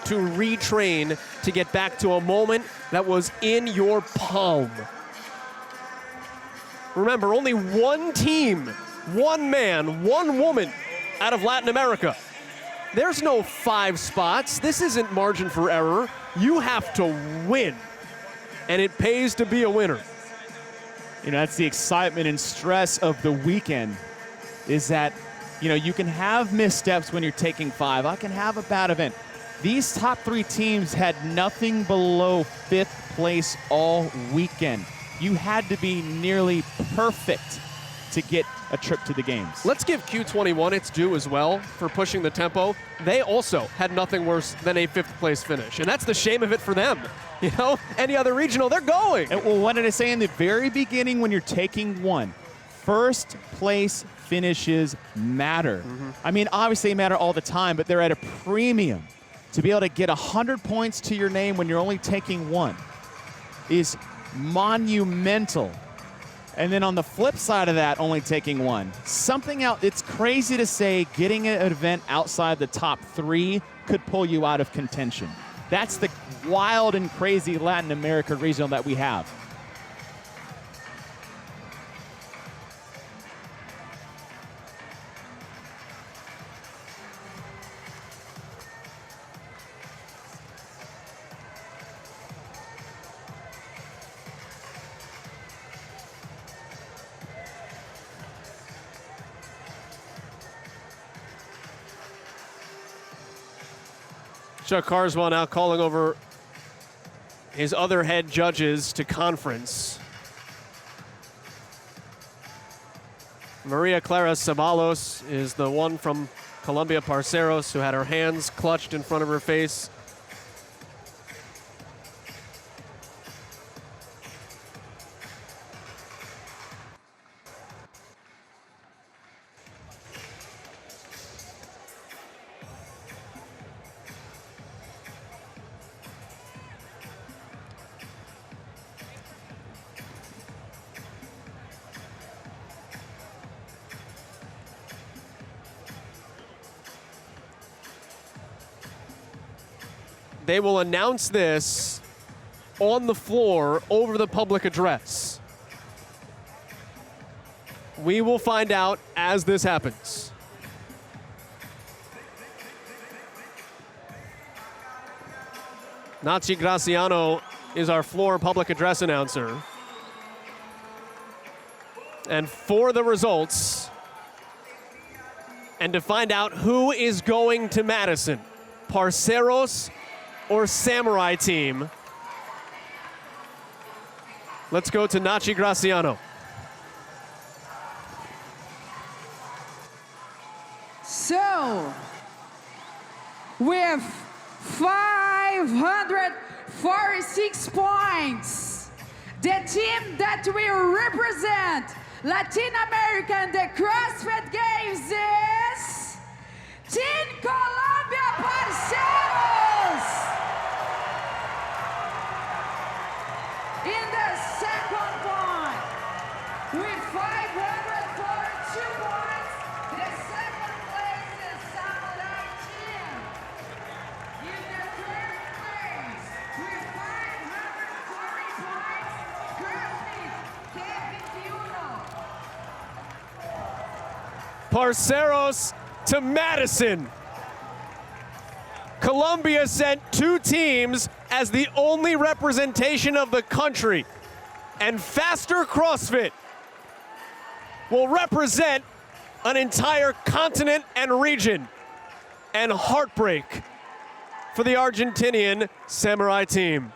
to retrain to get back to a moment that was in your palm. Remember, only one team, one man, one woman out of Latin America. There's no 5 spots. This isn't margin for error. You have to win, and it pays to be a winner. You know, that's the excitement and stress of the weekend, is that, you know, you can have missteps when you're taking 5. I can have a bad event. These top 3 teams had nothing below 5th place all weekend. You had to be nearly perfect to get a trip to the games. Let's give Q21 its due as well for pushing the tempo. They also had nothing worse than a 5th place finish, and that's the shame of it for them. You know, any other regional, they're going. And, well, what did I say in the very beginning when you're taking 1? First place finishes matter. I mean, obviously they matter all the time, but they're at a premium. To be able to get 100 points to your name when you're only taking 1 is monumental. And then on the flip side of that, only taking 1. Something out, it's crazy to say getting an event outside the top 3 could pull you out of contention. That's the wild and crazy Latin America regional that we have. Chuck Carswell now calling over his other head judges to conference. Maria Clara Ceballos is the one from Colombia, Parceros, who had her hands clutched in front of her face. They will announce this on the floor over the public address. We will find out as this happens. Nachi Graciano is our floor public address announcer. And for the results, and to find out who is going to Madison, Parceros or Samurai team, let's go to Nachi Graciano. So, with 5 546 points. The team that will represent Latin America in the CrossFit Games is Team Colombia, parceiros! In the second one, with 542 points, the second place is Samurai Team. In the third place, with 540 points, CrossFit K21. Parceros to Madison. Colombia sent 2 teams as the only representation of the country. And Faster CrossFit will represent an entire continent and region. And heartbreak for the Argentinian Samurai team.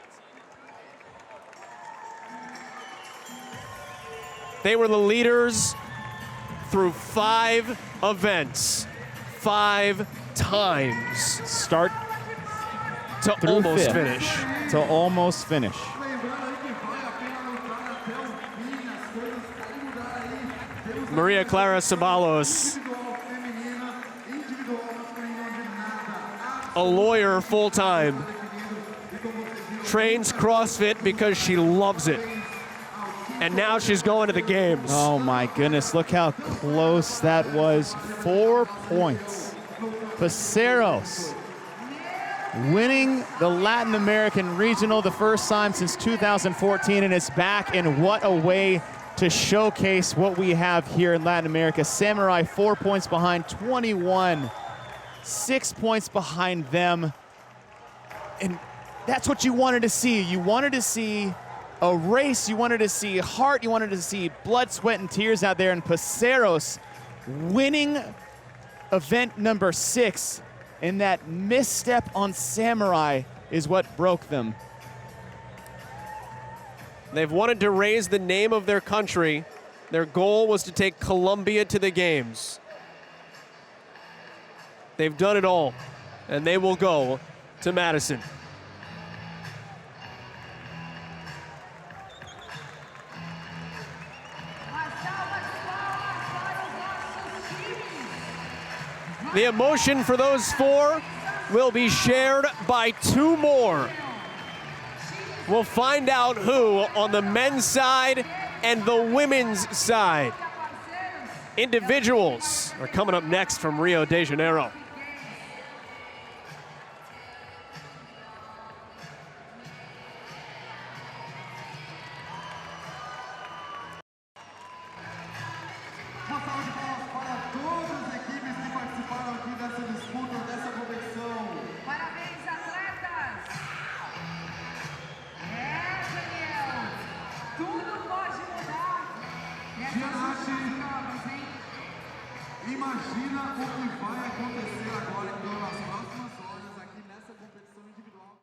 They were the leaders through 5 events, 5 times. Start to through almost fifth. finish. To almost finish. Maria Clara Ceballos, a lawyer full-time, trains CrossFit because she loves it. And now she's going to the games. Oh my goodness, look how close that was. 4 points. Parceros winning the Latin American Regional the first time since 2014, and it's back, and what a way to showcase what we have here in Latin America. Samurai 4 points behind 21, 6 points behind them. And that's what you wanted to see. You wanted to see a race, you wanted to see heart, you wanted to see blood, sweat, and tears out there, and Parceros winning event number 6, and that misstep on Samurai is what broke them. They've wanted to raise the name of their country. Their goal was to take Colombia to the games. They've done it all, and they will go to Madison. The emotion for those 4 will be shared by 2 more. We'll find out who on the men's side and the women's side. Individuals are coming up next from Rio de Janeiro. Parabéns, atletas! Daniel! Tudo pode mudar nessas últimas provas, hein? Imagina o que vai acontecer agora, então, nas próximas horas aqui nessa competição individual.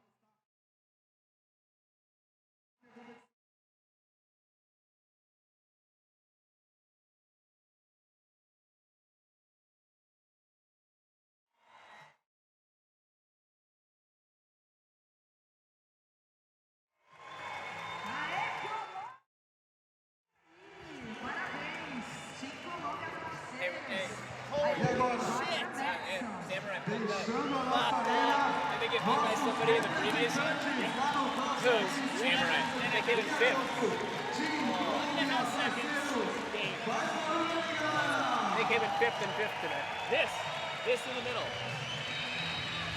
This in the middle.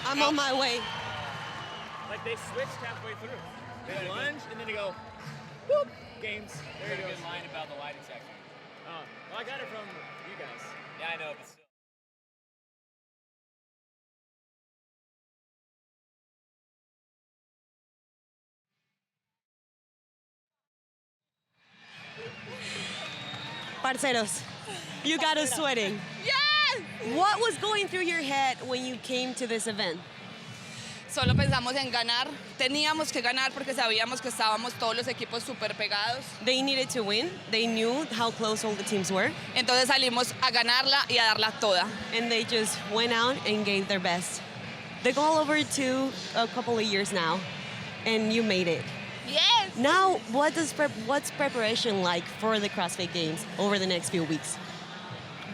I'm on my way. Like they switched halfway through. They lunge and then they go, whoop, games. There you go. Good line about the lighting section. Oh, well, I got it from you guys. Yeah, I know, but still. Parceros, you got us sweating. Yes! What was going through your head when you came to this event? Solo pensamos en ganar. Teníamos que ganar porque sabíamos que estábamos todos los equipos súper pegados. They needed to win. They knew how close all the teams were. Entonces salimos a ganarla y a darla toda. And they just went out and gave their best. the goal over to a couple of years now, and you made it. Yes. Now, what's preparation like for the CrossFit Games over the next few weeks?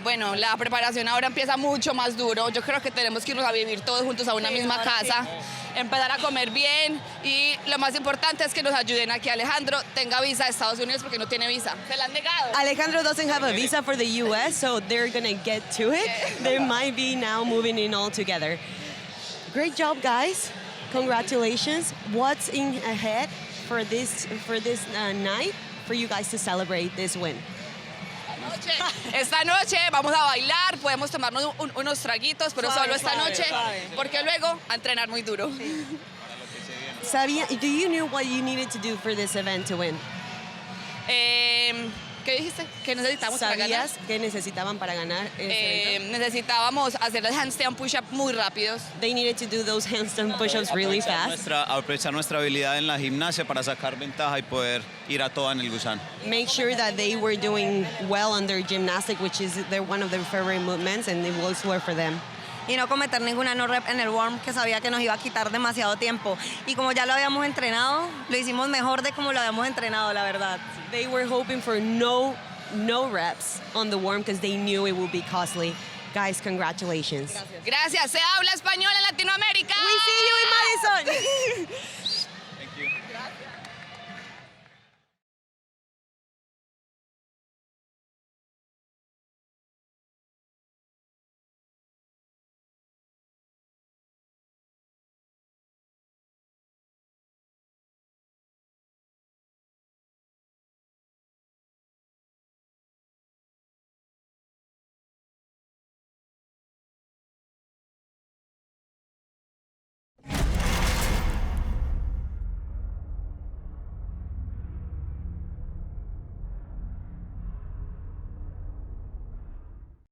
Bueno, la preparación ahora empieza mucho más duro. Yo creo que tenemos que irnos a vivir todos juntos a una misma casa, empezar a comer bien y lo más importante es que nos ayuden a que Alejandro tenga visa de Estados Unidos porque no tiene visa. Se la han negado. Alejandro doesn't have a visa for the U.S., so they're gonna get to it. They might be now moving in all together. Great job, guys. Congratulations. What's in ahead for this night for you guys to celebrate this win? Esta noche vamos a bailar, podemos tomarnos unos traguitos, pero solo esta noche, porque luego a entrenar muy duro. Do you know what you needed to do for this event to win? ¿Qué dijiste? ¿Qué necesitamos para ganar? ¿Sabías qué necesitaban para ganar este evento? Necesitábamos hacer los handstand push-up muy rápidos. They needed to do those handstand push-ups really fast. Aprovechar nuestra habilidad en la gimnasia para sacar ventaja y poder ir a toda en el gusano. Make sure that they were doing well on their gymnastic, which is one of their favorite movements, and it was well for them. Y no cometer ninguna no rep en el warm que sabía que nos iba a quitar demasiado tiempo. Y como ya lo habíamos entrenado, lo hicimos mejor de como lo habíamos entrenado, la verdad. They were hoping for no reps on the warm because they knew it would be costly. Guys, congratulations. Gracias. Se habla español en Latinoamérica. We see you in Madison.